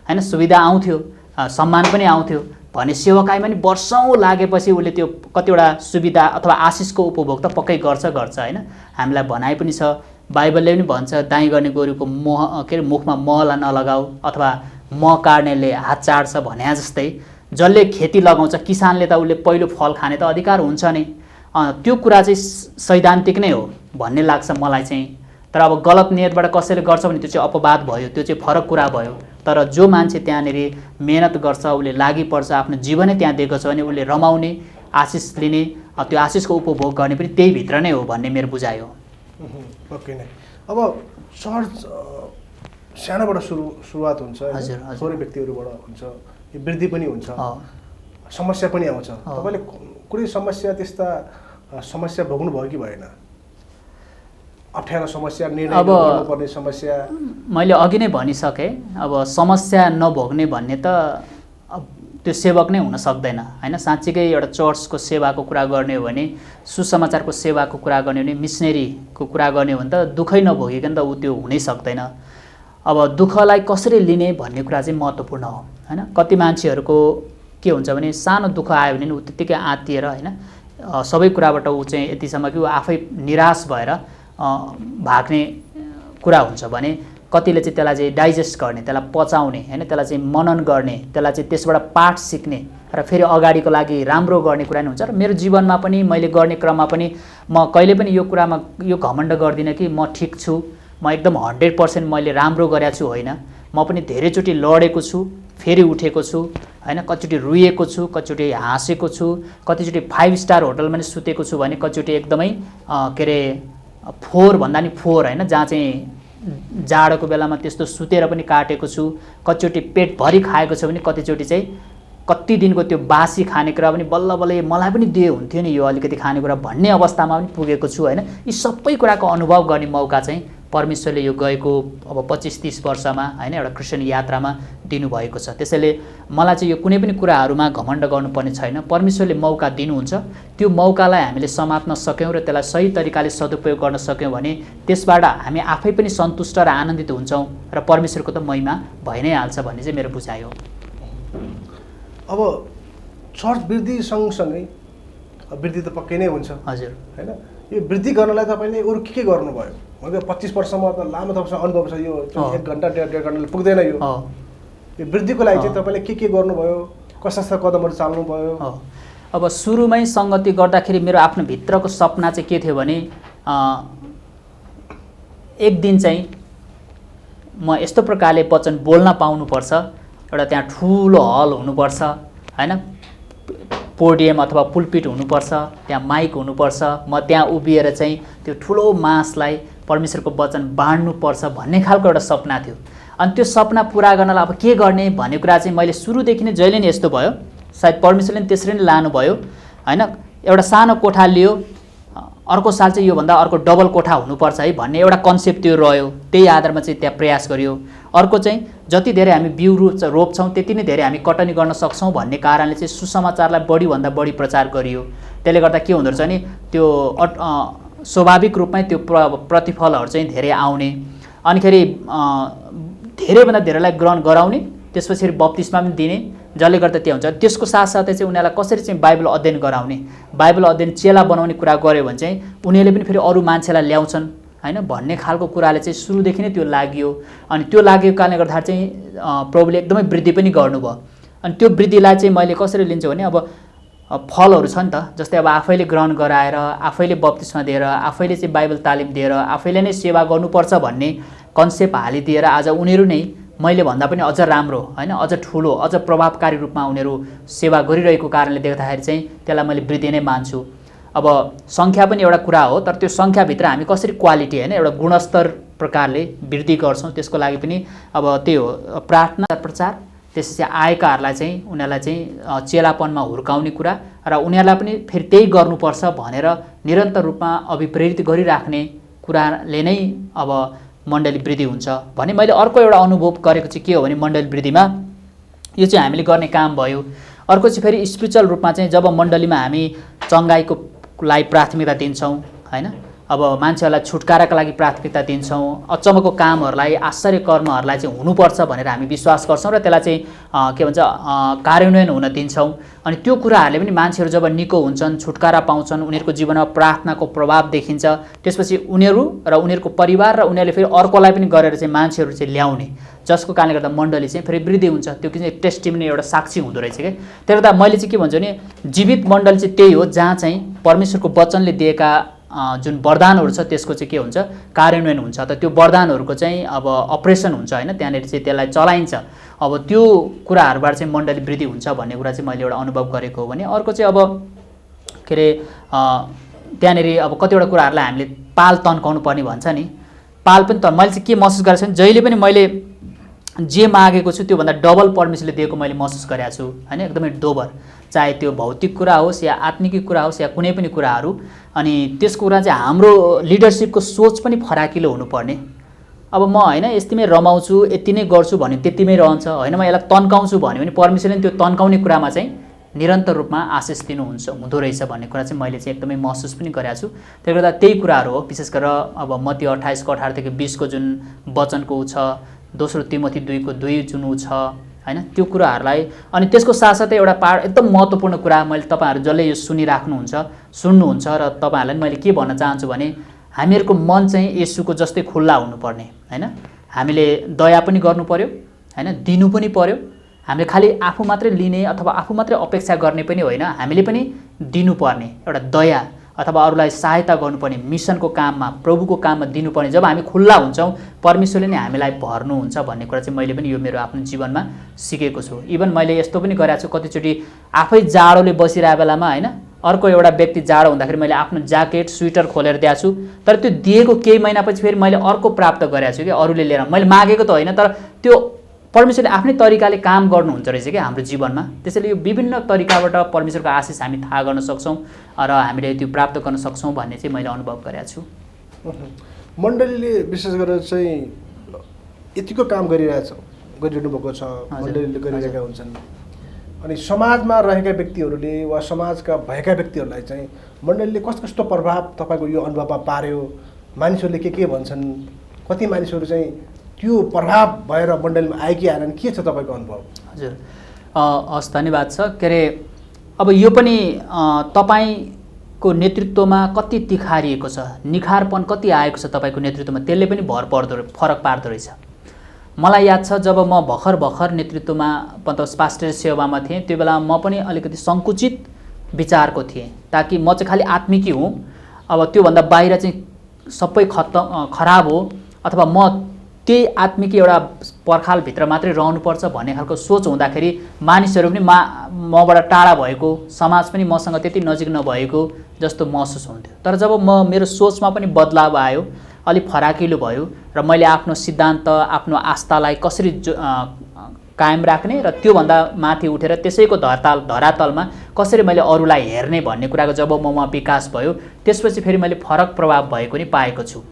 Speaker 2: होइन, सुविधा आउँथ्यो, सम्मान पनि आउँथ्यो भने सेवकाईमा नि वर्षौँ लागेपछि उसले त्यो कतिवटा सुविधा अथवा आशिषको उपभोग त पक्कै गर्छ होइन। हामीलाई भनाइ पनि छ, बाइबलले पनि भन्छ दाइँ गर्ने गोरुको मुखमा मह नलगाऊ, अथवा मह काट्नेले हात चाड्छ भने जस्तै जसले खेती लगाउँछ किसानले त उसले पहिलो फल खाने त अधिकार हुन्छ नै। त्यो कुरा चाहिँ सैद्धान्तिक नै हो भन्ने लाग्छ मलाई चाहिँ। तर अब गलत नियतबाट कसैले गर्छ भने त्यो चाहिँ अपवाद भयो, त्यो चाहिँ फरक कुरा भयो। तर जो मान्छे त्यहाँनिर मेहनत गर्छ, उसले लागि पर्छ, आफ्नो जीवनै त्यहाँ दिएको छ भने उसले रमाउने, आशिष लिने, त्यो आशिषको उपभोग गर्ने पनि त्यही भित्र नै हो भन्ने मेरो बुझाइ हो।
Speaker 1: ओके नै। अब चर्च सानोबाट सुरुवात हुन्छ, थोरै व्यक्तिहरूबाट हुन्छ, यो वृद्धि पनि हुन्छ, समस्या पनि आउँछ। तपाईँले कुनै समस्या त्यस्ता समस्या भोग्नु भयो कि भएन? अप्ठ्यारो समस्या, निर्णय गर्नुपर्ने समस्या?
Speaker 2: मैले अघि नै भनिसकेँ, अब समस्या नभोग्ने भन्ने त अब त्यो सेवक नै हुन सक्दैन हैन। साँच्चीकै एउटा चर्चको सेवाको कुरा गर्ने हो भने, सुसमाचारको सेवाको कुरा गर्ने हो भने, मिसनरीको कुरा गर्ने हो भने त दुःखै नभोगिकन त ऊ त्यो हुनै सक्दैन। अब दुःखलाई कसरी लिने भन्ने कुरा चाहिँ महत्त्वपूर्ण हो हैन। कति मान्छेहरूको के हुन्छ भने सानो दुःख आयो भने ऊ त्यत्तिकै आत्तिएर हैन सबै कुराबाट ऊ चाहिँ यतिसम्म कि ऊ आफै निराश भएर भाग्ने कुरा हुन्छ भने कतिले चाहिँ त्यसलाई चाहिँ डाइजेस्ट गर्ने, त्यसलाई पचाउने हैन, त्यसलाई चाहिँ मनन गर्ने, त्यसलाई चाहिँ त्यसबाट पाठ सिक्ने र फेरि अगाडिको लागि राम्रो गर्ने कुरा नि हुन्छ। र मेरो जीवनमा पनि मैले गर्ने क्रममा पनि म कहिले पनि यो कुरामा यो घमण्ड गर्दिनँ कि म ठिक छु, म एकदम 100% मैले राम्रो गरेको छु होइन। म पनि धेरैचोटि लडेको छु, फेरि उठेको छु हैन, कतिचोटि रुएको छु, कतिचोटि हाँसेको छु, कतिचोटि 5 स्टार होटलमा नि सुतेको छु भने कतिचोटि एकदमै के अरे फोहोर भन्दा नि फोहोर हैन, जहाँ चाहिँ जाडोको बेलामा त्यस्तो सुतेर पनि काटेको छु। कतिचोटि पेटभरि खाएको छ भने कतिचोटि चाहिँ कति दिनको त्यो बासी खानेकुरा पनि बल्ल बल्ल मलाई पनि दिए हुन्थ्यो नि यो अलिकति खानेकुरा भन्ने अवस्थामा पनि पुगेको छु हैन। यी सबै कुराको अनुभव गर्ने मौका चाहिँ परमेश्वरले यो गएको अब 25-30 वर्षमा हैन एउटा क्रिस्चियन यात्रामा दिनुभएको छ। त्यसैले मलाई चाहिँ यो कुनै पनि कुराहरूमा घमण्ड गर्नुपर्ने छैन। परमेश्वरले मौका दिनुहुन्छ, त्यो मौकालाई हामीले समात्न सक्यौँ र त्यसलाई सही तरिकाले सदुपयोग गर्न सक्यौँ भने त्यसबाट हामी आफै पनि सन्तुष्ट र आनन्दित हुन्छौँ र परमेश्वरको त महिमा भइ नै हाल्छ भन्ने चाहिँ मेरो बुझाइ हो।
Speaker 1: अब चर्च वृद्धि सँगसँगै वृद्धि त पक्कै नै हुन्छ
Speaker 2: हजुर
Speaker 1: हैन। यो वृद्धि गर्नलाई तपाईँले अरू के गर्नुभयो? मतलब 25 वर्षमा त लामो तपाईँसँग अनुभव छ, यो 1 घन्टा 1.5 घन्टाले पुग्दैन यो वृद्धिको लागि चाहिँ तपाईँले के गर्नुभयो, कस्ता कदमहरू चाल्नुभयो?
Speaker 2: अब सुरुमै सङ्गति गर्दाखेरि मेरो आफ्नो भित्रको सपना चाहिँ के थियो भने एक दिन चाहिँ म यस्तो प्रकारले वचन बोल्न पाउनुपर्छ, एउटा त्यहाँ ठुलो हल हुनुपर्छ हैन, पोडियम अथवा पुलपिट हुनुपर्छ, त्यहाँ माइक हुनुपर्छ, म त्यहाँ उभिएर चाहिँ त्यो ठुलो मासलाई परमेश्वरको वचन बाँड्नुपर्छ भन्ने खालको एउटा सपना थियो। अनि त्यो सपना पुरा गर्नलाई अब के गर्ने भन्ने कुरा चाहिँ मैले सुरुदेखि नै जहिले नै यस्तो भयो, सायद परमेश्वरले पनि त्यसरी नै लानुभयो हैन। एउटा सानो कोठा लियो, अर्को साल चाहिँ योभन्दा अर्को डबल कोठा हुनुपर्छ है भन्ने एउटा कन्सेप्ट त्यो रह्यो, त्यही आधारमा चाहिँ त्यहाँ प्रयास गरियो। अर्को चाहिँ जति धेरै हामी बिउ रोप्छौँ त्यति नै धेरै हामी कटनी गर्न सक्छौँ भन्ने कारणले चाहिँ सुसमाचारलाई बढीभन्दा बढी प्रचार गरियो। त्यसले गर्दा के हुँदो रहेछ भने त्यो स्वाभाविक रूपमै त्यो प्रतिफलहरू चाहिँ धेरै आउने, अनिखेरि धेरैभन्दा धेरैलाई ग्रहण गराउने, त्यसपछि बप्तिस्मा पनि दिने, जसले गर्दा त्यो हुन्छ। त्यसको साथसाथै चाहिँ उनीहरूलाई कसरी चाहिँ बाइबल अध्ययन गराउने, बाइबल अध्ययन चेला बनाउने कुरा गऱ्यो भने चाहिँ उनीहरूले पनि फेरि अरू मान्छेलाई ल्याउँछन् हैन भन्ने खालको कुराले चाहिँ सुरुदेखि नै त्यो लाग्यो। अनि त्यो लागेको कारणले गर्दा चाहिँ प्रभुले एकदमै वृद्धि पनि गर्नुभयो। अनि त्यो वृद्धिलाई चाहिँ मैले कसरी लिन्छु भने अब फलहरू छ नि त, जस्तै अब आफैले ग्रहण गराएर, आफैले बप्तिस्मा दिएर, आफैले चाहिँ बाइबल तालिम दिएर, आफैले नै सेवा गर्नुपर्छ भन्ने कन्सेप्ट हालिदिएर आज उनीहरू नै मैले भन्दा पनि अझ राम्रो हैन, अझ ठुलो, अझ प्रभावकारी रूपमा उनीहरू सेवा गरिरहेको कारणले देख्दाखेरि चाहिँ त्यसलाई मैले वृद्धि नै मान्छु। अब सङ्ख्या पनि एउटा कुरा हो, तर त्यो सङ्ख्याभित्र हामी कसरी क्वालिटी हैन एउटा गुणस्तर प्रकारले वृद्धि गर्छौँ त्यसको लागि पनि अब त्यही हो प्रार्थना, प्रचार, त्यसपछि आएकाहरूलाई चाहिँ उनीहरूलाई चाहिँ चेलापनमा हुर्काउने कुरा र उनीहरूलाई पनि फेरि त्यही गर्नुपर्छ भनेर निरन्तर रूपमा अभिप्रेरित गरिराख्ने कुराले नै अब मण्डली वृद्धि हुन्छ भने मैले अर्को एउटा अनुभव गरेको चाहिँ के हो भने मण्डली वृद्धिमा यो चाहिँ हामीले गर्ने काम भयो। अर्को चाहिँ फेरि स्पिरिचुअल रूपमा चाहिँ जब मण्डलीमा हामी चङ्गाइको लागि प्राथमिकता दिन्छौँ हैन, अब मान्छेहरूलाई छुटकाराका लागि प्राथमिकता दिन्छौँ, अचम्मको कामहरूलाई आश्चर्य कर्महरूलाई चाहिँ हुनुपर्छ भनेर हामी विश्वास गर्छौँ र त्यसलाई चाहिँ के भन्छ कार्यान्वयन हुन दिन्छौँ। अनि त्यो कुराहरूले पनि मान्छेहरू जब निको हुन्छन्, छुटकारा पाउँछन्, उनीहरूको जीवनमा प्रार्थनाको प्रभाव देखिन्छ, त्यसपछि उनीहरू र उनीहरूको परिवार र उनीहरूले फेरि अर्कोलाई पनि गरेर चाहिँ मान्छेहरू चाहिँ ल्याउने, जसको कारणले गर्दा मण्डली चाहिँ फेरि वृद्धि हुन्छ। त्यो चाहिँ टेस्टिमनी एउटा साक्षी हुँदो रहेछ क्या। त्यसले गर्दा मैले चाहिँ के भन्छु भने जीवित मण्डली चाहिँ त्यही हो जहाँ चाहिँ परमेश्वरको वचनले दिएका जुन वरदानहरू छ त्यसको चाहिँ के हुन्छ, कार्यान्वयन हुन्छ। त त्यो वरदानहरूको चाहिँ अब अपरेसन हुन्छ होइन, त्यहाँनिर चाहिँ त्यसलाई चलाइन्छ। अब त्यो कुराहरूबाट चाहिँ मण्डली वृद्धि हुन्छ भन्ने कुरा चाहिँ मैले एउटा अनुभव गरेको हो भने, अर्को चाहिँ अब के अरे त्यहाँनिर अब कतिवटा कुराहरूलाई हामीले पाल तन्काउनु पर्ने भन्छ नि, पाल पनि मैले चाहिँ के महसुस गरेको छु भने जहिले पनि मैले जे मागेको छु त्योभन्दा डबल परमेश्वरले दिएको मैले महसुस गरेको छु होइन, एकदमै दोबर। चाहे त्यो भौतिक कुरा होस् या आत्मिक कुरा होस् या कुनै पनि कुराहरू। अनि त्यसको कुरा चाहिँ हाम्रो लिडरसिपको सोच पनि फराकिलो हुनुपर्ने। अब म होइन यतिमै रमाउँछु, यति नै गर्छु भने त्यतिमै रहन्छ होइन, म यसलाई तन्काउँछु भन्यो भने परमेश्वरले त्यो तन्काउने कुरामा चाहिँ निरन्तर रूपमा आशिष हुँदो रहेछ भन्ने कुरा चाहिँ मैले चाहिँ एकदमै महसुस पनि गरेको छु। त्यसले गर्दा त्यही कुराहरू हो विशेष गरेर अब मत्ती 28:18 देखि 20 जुन वचनको छ, दोस्रो तिमोथी 2:2 जुन छ होइन, त्यो कुराहरूलाई। अनि त्यसको साथसाथै एउटा एकदम महत्त्वपूर्ण कुरा मैले तपाईँहरू जसले यो सुन्नुहुन्छ र तपाईँहरूलाई मैले के भन्न चाहन्छु भने हामीहरूको मन चाहिँ येशूको जस्तै खुल्ला हुनुपर्ने होइन। हामीले दया पनि गर्नु पर्यो होइन, दिनु पनि पर्यो। हामीले खालि आफू मात्रै लिने अथवा आफू मात्रै अपेक्षा गर्ने पनि होइन, हामीले पनि दिनुपर्ने एउटा दया अथवा अरूलाई सहायता गर्नुपर्ने, मिसनको काममा प्रभुको काममा दिनुपर्ने। जब हामी खुल्ला हुन्छौँ परमेश्वरले नै हामीलाई भर्नुहुन्छ भन्ने कुरा चाहिँ मैले पनि यो मेरो आफ्नो जीवनमा सिकेको छु। इभन मैले यस्तो पनि गरेको छु, कतिचोटि आफै जाडोले बसिरहेको बेलामा होइन, अर्को एउटा व्यक्ति जाडो हुँदाखेरि मैले आफ्नो ज्याकेट स्वेटर खोलेर दिएको छु, तर त्यो दिएको केही महिनापछि फेरि मैले अर्को प्राप्त गरेको छु कि अरूले लिएर। मैले मागेको त होइन, तर त्यो परमेश्वरले आफ्नै तरिकाले काम गर्नुहुन्छ रहेछ क्या हाम्रो जीवनमा। त्यसैले यो विभिन्न तरिकाबाट परमेश्वरको आशिष हामी थाहा गर्न सक्छौँ र हामीले त्यो प्राप्त गर्न सक्छौँ भन्ने चाहिँ मैले अनुभव गरेको छु।
Speaker 1: मण्डलीले विशेष गरेर चाहिँ यतिको काम गरिरहनु भएको छ, मण्डलीले गरिरहेका हुन्छन्। अनि समाजमा रहेका व्यक्तिहरूले वा समाजका भएका व्यक्तिहरूलाई चाहिँ मण्डलीले कस्तो कस्तो प्रभाव तपाईँको यो अनुभवमा पार्यो, मानिसहरूले के भन्छन्, कति मानिसहरू चाहिँ त्यो प्रभाव भएर मण्डलीमा आयो कि आएनन्, के छ तपाईँको अनुभव?
Speaker 2: हजुर हस्, धन्यवाद छ। के अरे अब यो पनि तपाईँको नेतृत्वमा कति तिखारिएको छ, निखारपन कति आएको छ तपाईँको नेतृत्वमा, त्यसले पनि फरक पार्दो रहेछ। मलाई याद छ जब म भर्खर नेतृत्वमा पास्टर सेवामा थिएँ, त्यो बेला म पनि अलिकति सङ्कुचित विचारको थिएँ, ताकि म चाहिँ खालि आत्मिकी हुँ, अब त्योभन्दा बाहिर चाहिँ सबै खराब हो, अथवा म त्यही आत्मिकी एउटा पर्खालभित्र मात्रै रहनुपर्छ भन्ने खालको सोच हुँदाखेरि मानिसहरू पनि मबाट टाढा भएको, समाज पनि मसँग त्यति नजिक नभएको जस्तो महसुस हुन्थ्यो। तर जब मेरो सोचमा पनि बदलाव आयो, अलिक फराकिलो भयो र मैले आफ्नो सिद्धान्त, आफ्नो आस्थालाई कसरी कायम राख्ने र त्योभन्दा माथि उठेर त्यसैको धरातलमा कसरी मैले अरूलाई हेर्ने भन्ने कुराको जब ममा विकास भयो, त्यसपछि फेरि मैले फरक प्रभाव भएको नि पाएको छु।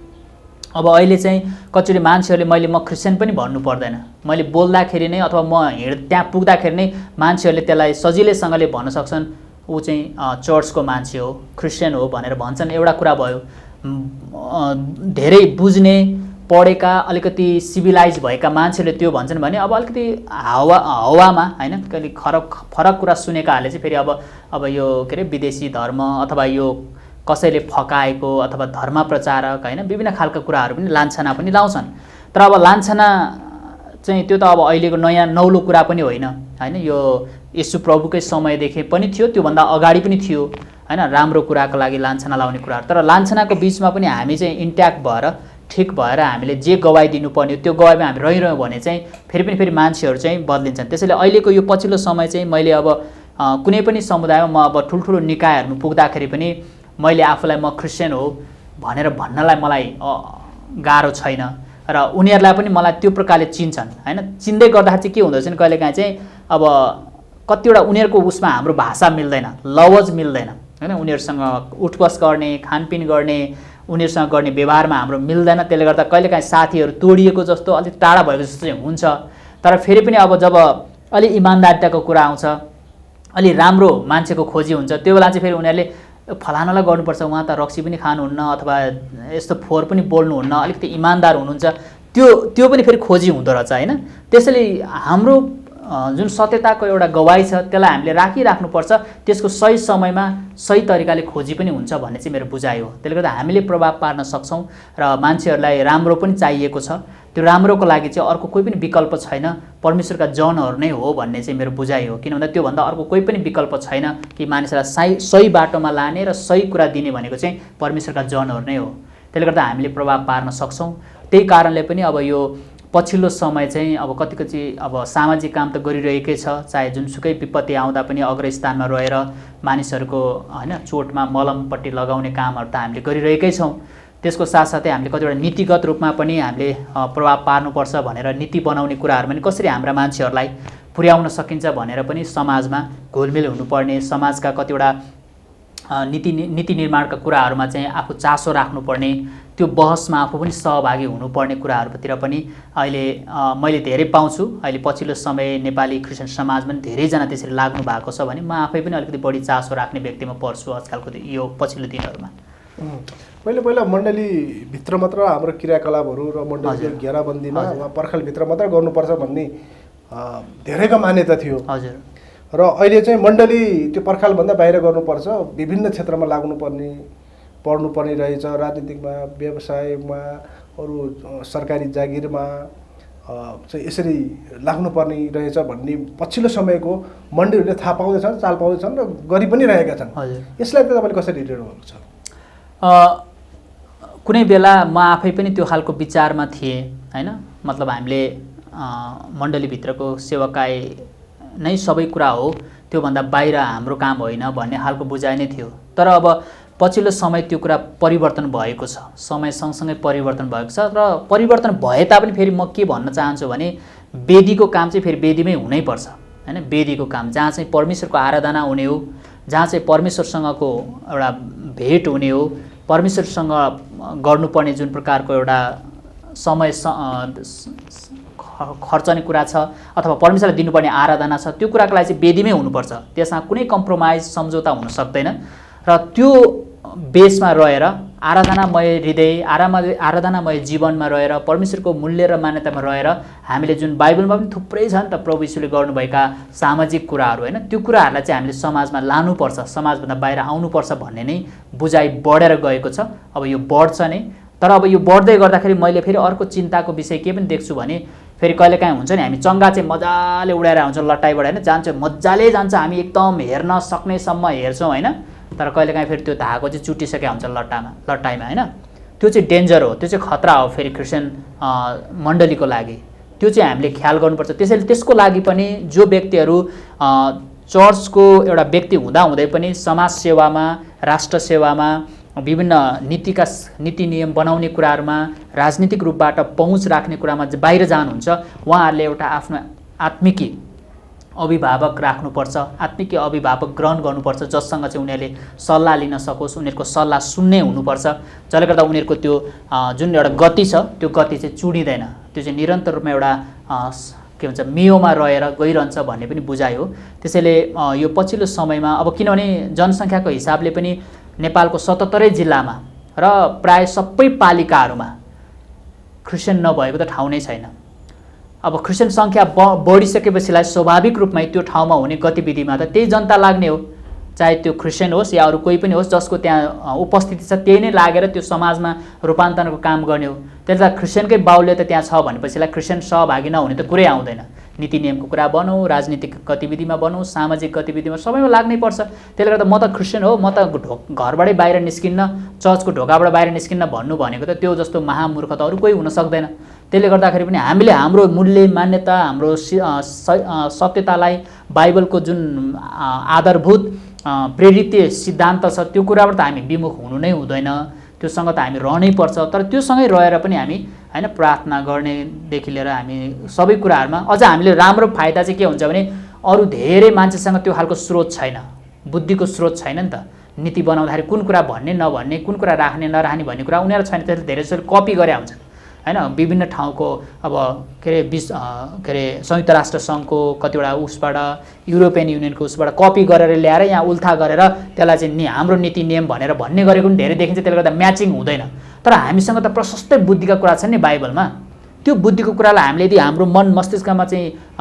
Speaker 2: अब अहिले चाहिँ कतिचोटि मान्छेहरूले म क्रिस्चियन पनि भन्नु पर्दैन, मैले बोल्दाखेरि नै अथवा म त्यहाँ पुग्दाखेरि नै मान्छेहरूले त्यसलाई सजिलैसँगले भन्न सक्छन् ऊ चाहिँ चर्चको मान्छे हो, क्रिस्चियन हो भनेर भन्छन्। एउटा कुरा भयो, धेरै बुझ्ने पढेका अलिकति सिभिलाइज भएका मान्छेले त्यो भन्छन् भने अब अलिकति हावामा होइन, कहिले फरक कुरा सुनेकाहरूले चाहिँ फेरि अब यो के अरे विदेशी धर्म अथवा यो कसैले फकाएको अथवा धर्म प्रचारक होइन, विभिन्न खालका कुराहरू पनि लान्छना पनि लाउँछन्। तर अब लान्छना चाहिँ त्यो त अब अहिलेको नयाँ नौलो कुरा पनि होइन होइन, यो येशू प्रभुकै समयदेखि पनि थियो, त्योभन्दा अगाडि पनि थियो होइन, राम्रो कुराको लागि लान्छना लाउने कुराहरू। तर लान्छनाको बिचमा पनि हामी चाहिँ इन्ट्याक्ट भएर ठिक भएर हामीले जे गवाई दिनुपर्ने त्यो गवाईमा हामी रहिरह्यौँ भने चाहिँ फेरि मान्छेहरू चाहिँ बदलिन्छन्। त्यसैले अहिलेको यो पछिल्लो समय चाहिँ मैले अब कुनै पनि समुदायमा म अब ठुल्ठुलो निकायहरूमा पुग्दाखेरि पनि मैले आफूलाई म क्रिस्चियन हो भनेर भन्नलाई मलाई गाह्रो छैन र उनीहरूलाई पनि मलाई त्यो प्रकारले चिन्छन् होइन। चिन्दै गर्दाखेरि चाहिँ के हुँदो रहेछ नि, कहिलेकाहीँ चाहिँ अब कतिवटा उनीहरूको उसमा हाम्रो भाषा मिल्दैन, लवज मिल्दैन होइन, उनीहरूसँग उठबस गर्ने, खानपिन गर्ने, उनीहरूसँग गर्ने व्यवहारमा हाम्रो मिल्दैन। त्यसले गर्दा कहिलेकाहीँ साथीहरू तोडिएको जस्तो, अलिक टाढा भएको जस्तो चाहिँ हुन्छ। तर फेरि पनि अब जब अलि इमान्दारिताको कुरा आउँछ, अलि राम्रो मान्छेको खोजी हुन्छ, त्यो बेला चाहिँ फेरि उनीहरूले फलानालाई गर्नुपर्छ, उहाँ त रक्सी पनि खानुहुन्न अथवा यस्तो फोहोर पनि बोल्नुहुन्न, अलिकति इमान्दार हुनुहुन्छ, त्यो पनि फेरि खोजी हुँदो रहेछ होइन। त्यसैले हाम्रो जुन सत्यताको एउटा गवाई छ त्यसलाई हामीले राखिराख्नुपर्छ, त्यसको सही समयमा सही तरिकाले खोजी पनि हुन्छ भन्ने चाहिँ मेरो बुझाइ हो। त्यसले गर्दा हामीले प्रभाव पार्न सक्छौँ र मान्छेहरूलाई राम्रो पनि चाहिएको छ, त्यो राम्रोको लागि चाहिँ अर्को कोही पनि विकल्प छैन, परमेश्वरका जनहरू नै हो भन्ने चाहिँ मेरो बुझाइ हो। किन भन्दा त्योभन्दा अर्को कोही पनि विकल्प छैन कि मानिसलाई सही बाटोमा लाने र सही कुरा दिने भनेको चाहिँ परमेश्वरका जनहरू नै हो। त्यसले गर्दा हामीले प्रभाव पार्न सक्छौँ। त्यही कारणले पनि अब यो पछिल्लो समय चाहिँ अब कतिको चाहिँ अब सामाजिक काम त गरिरहेकै छ, चाहे जुनसुकै विपत्ति आउँदा पनि अग्रस्थानमा रहेर मानिसहरूको होइन चोटमा मलमपट्टि लगाउने कामहरू त हामीले गरिरहेकै छौँ। त्यसको साथसाथै हामीले कतिवटा नीतिगत रूपमा पनि हामीले प्रभाव पार्नुपर्छ भनेर नीति बनाउने कुराहरूमा पनि कसरी हाम्रा मान्छेहरूलाई पुर्याउन सकिन्छ भनेर पनि समाजमा घोलमेल हुनुपर्ने, समाजका कतिवटा नीति निर्माणका कुराहरूमा चाहिँ आफू चासो राख्नुपर्ने, त्यो बहसमा आफू पनि सहभागी हुनुपर्ने कुराहरूतिर पनि अहिले मैले धेरै पाउँछु। अहिले पछिल्लो समय नेपाली क्रिस्चियन समाजमा पनि धेरैजना त्यसरी लाग्नु भएको छ भने म आफै पनि अलिकति बढी चासो राख्ने व्यक्तिमा पर्छु आजकलको यो पछिल्लो दिनहरूमा।
Speaker 1: पहिला मण्डलीभित्र मात्र हाम्रो क्रियाकलापहरू र मण्डलीको घेराबन्दीमा वा पर्खालभित्र मात्र गर्नुपर्छ भन्ने धेरैको मान्यता थियो।
Speaker 2: हजुर।
Speaker 1: र अहिले चाहिँ मण्डली त्यो पर्खालभन्दा बाहिर गर्नुपर्छ, विभिन्न क्षेत्रमा पढ्नुपर्ने रहेछ, राजनीतिकमा, व्यवसायमा, अरू सरकारी जागिरमा चाहिँ यसरी लाग्नुपर्ने रहेछ भन्ने पछिल्लो समयको मण्डलीहरूले थाहा पाउँदैछन्, चाल पाउँदैछन् र गरि पनि रहेका छन्। यसलाई त तपाईँले कसरी हेर्नु भएको छ?
Speaker 2: कुनै बेला म आफै पनि त्यो खालको विचारमा थिएँ होइन। मतलब हामीले मण्डलीभित्रको सेवाकाई नै सबै कुरा हो, त्योभन्दा बाहिर हाम्रो काम होइन भन्ने खालको बुझाइ नै थियो। तर अब पछिल्लो समय त्यो कुरा परिवर्तन भएको छ, समय सँगसँगै परिवर्तन भएको छ। र परिवर्तन भए तापनि फेरि म के भन्न चाहन्छु भने वेदीको काम चाहिँ फेरि वेदीमै हुनैपर्छ होइन। वेदीको काम जहाँ चाहिँ परमेश्वरको आराधना हुने हो, जहाँ चाहिँ परमेश्वरसँगको एउटा भेट हुने हो, परमेश्वरसँग गर्नुपर्ने जुन प्रकारको एउटा समय खर्चने कुरा छ अथवा परमेश्वरलाई दिनुपर्ने आराधना छ, त्यो कुराको लागि चाहिँ वेदीमै हुनुपर्छ। त्यसमा कुनै कम्प्रोमाइज सम्झौता हुन सक्दैन। र त्यो बेसमा रहेर आराधनामय हृदय, आराधनामय जीवनमा रहेर, परमेश्वरको मूल्य र मान्यतामा रहेर हामीले जुन बाइबलमा पनि थुप्रै छ नि त प्रभु यीशुले गर्नुभएका सामाजिक कुराहरू होइन, त्यो कुराहरूलाई चाहिँ हामीले समाजमा लानुपर्छ, समाजभन्दा बाहिर आउनुपर्छ भन्ने नै बुझाइ बढेर गएको छ। अब यो बढ्छ नै। तर अब यो बढ्दै गर्दाखेरि मैले फेरि अर्को चिन्ताको विषय के पनि देख्छु भने फेरि कहिलेकाहीँ हुन्छ नि हामी चङ्गा चाहिँ मजाले उडाएर आउँछ लट्टाइबाट होइन, जान्छ मजाले जान्छ, हामी एकदम हेर्न सक्नेसम्म हेर्छौँ होइन। तर कहिलेकाहीँ फेरि त्यो धागो चाहिँ चुटिसकेको हुन्छ लट्टाइमा होइन। त्यो चाहिँ डेन्जर हो, त्यो चाहिँ खतरा हो फेरि क्रिस्चियन मण्डलीको लागि। त्यो चाहिँ हामीले ख्याल गर्नुपर्छ। त्यसैले त्यसको लागि पनि जो व्यक्तिहरू चर्चको एउटा व्यक्ति हुँदाहुँदै पनि समाज सेवामा, राष्ट्र सेवामा, विभिन्न नीति नियम बनाउने कुराहरूमा, राजनीतिक रूपबाट पहुँच राख्ने कुरामा बाहिर जानुहुन्छ, उहाँहरूले एउटा आफ्नो आत्मिकी अभिभावक राख्नुपर्छ, आत्मिकी अभिभावक ग्रहण गर्नुपर्छ जससँग चाहिँ उनीहरूले सल्लाह लिन सकोस्, उनीहरूको सल्लाह सुन्ने हुनुपर्छ। जसले गर्दा उनीहरूको त्यो जुन एउटा गति छ त्यो गति चाहिँ चुडिँदैन, त्यो चाहिँ निरन्तर रूपमा एउटा के भन्छ मेयोमा रहेर गइरहन्छ भन्ने पनि बुझाइ हो। त्यसैले यो पछिल्लो समयमा अब किनभने जनसङ्ख्याको हिसाबले पनि नेपालको 77 जिल्लामा र प्राय सबै पालिकाहरूमा क्रिस्चियन नभएको त ठाउँ नै छैन। अब क्रिस्चियन सङ्ख्या बढिसकेपछिलाई स्वाभाविक रूपमै त्यो ठाउँमा हुने गतिविधिमा त त्यही जनता लाग्ने हो, चाहे त्यो क्रिस्चियन होस् या अरू कोही पनि होस् जसको त्यहाँ उपस्थिति छ त्यही नै लागेर त्यो समाजमा रूपान्तरणको काम गर्ने हो। त्यसले क्रिस्चियनकै बाहुल्य त त्यहाँ छ भनेपछिलाई क्रिस्चियन सहभागी नहुने त कुरै आउँदैन। नीति नियमको कुरा भनौँ, राजनीतिक गतिविधिमा भनौँ, सामाजिक गतिविधिमा सबैमा लाग्नै पर्छ। त्यसले गर्दा म त क्रिस्चियन हो, म त घरबाटै बाहिर निस्किन्न, चर्चको ढोकाबाट बाहिर निस्किन्न भन्नु भनेको त त्यो जस्तो महामूर्ख त अरू कोही हुन सक्दैन। त्यसले गर्दाखेरि पनि हामीले हाम्रो मूल्य मान्यता, हाम्रो सत्यतालाई, बाइबलको जुन आधारभूत प्रेरित सिद्धान्त छ त्यो कुराबाट त हामी विमुख हुनु नै हुँदैन, त्योसँग त हामी रहनै पर्छ। तर त्योसँगै रहेर पनि हामी होइन प्रार्थना गर्नेदेखि लिएर हामी सबै कुराहरूमा अझ हामीले राम्रो फाइदा चाहिँ के हुन्छ भने अरू धेरै मान्छेसँग त्यो खालको स्रोत छैन, बुद्धिको स्रोत छैन नि त। नीति बनाउँदाखेरि कुन कुरा भन्ने नभन्ने, कुन कुरा राख्ने नराख्ने भन्ने कुरा उनीहरू छैन, त्यसले धेरै जसो कपी गरे हुन्छ हैन विभिन्न ठाउँको अब के अरे संयुक्त राष्ट्र सङ्घको कतिवटा उसबाट युरोपियन युनियनको उसबाट कपी गरेर ल्याएर यहाँ उल्था गरेर त्यसलाई चाहिँ हाम्रो नीति नियम भनेर भन्ने गरेको पनि धेरै देखिन्छ। त्यसले गर्दा म्याचिङ हुँदैन। तर हामीसँग त प्रशस्तै बुद्धिका कुरा छन् नि बाइबलमा। त्यो बुद्धिको कुरालाई हामीले यदि हाम्रो मन मस्तिष्कमा चाहिँ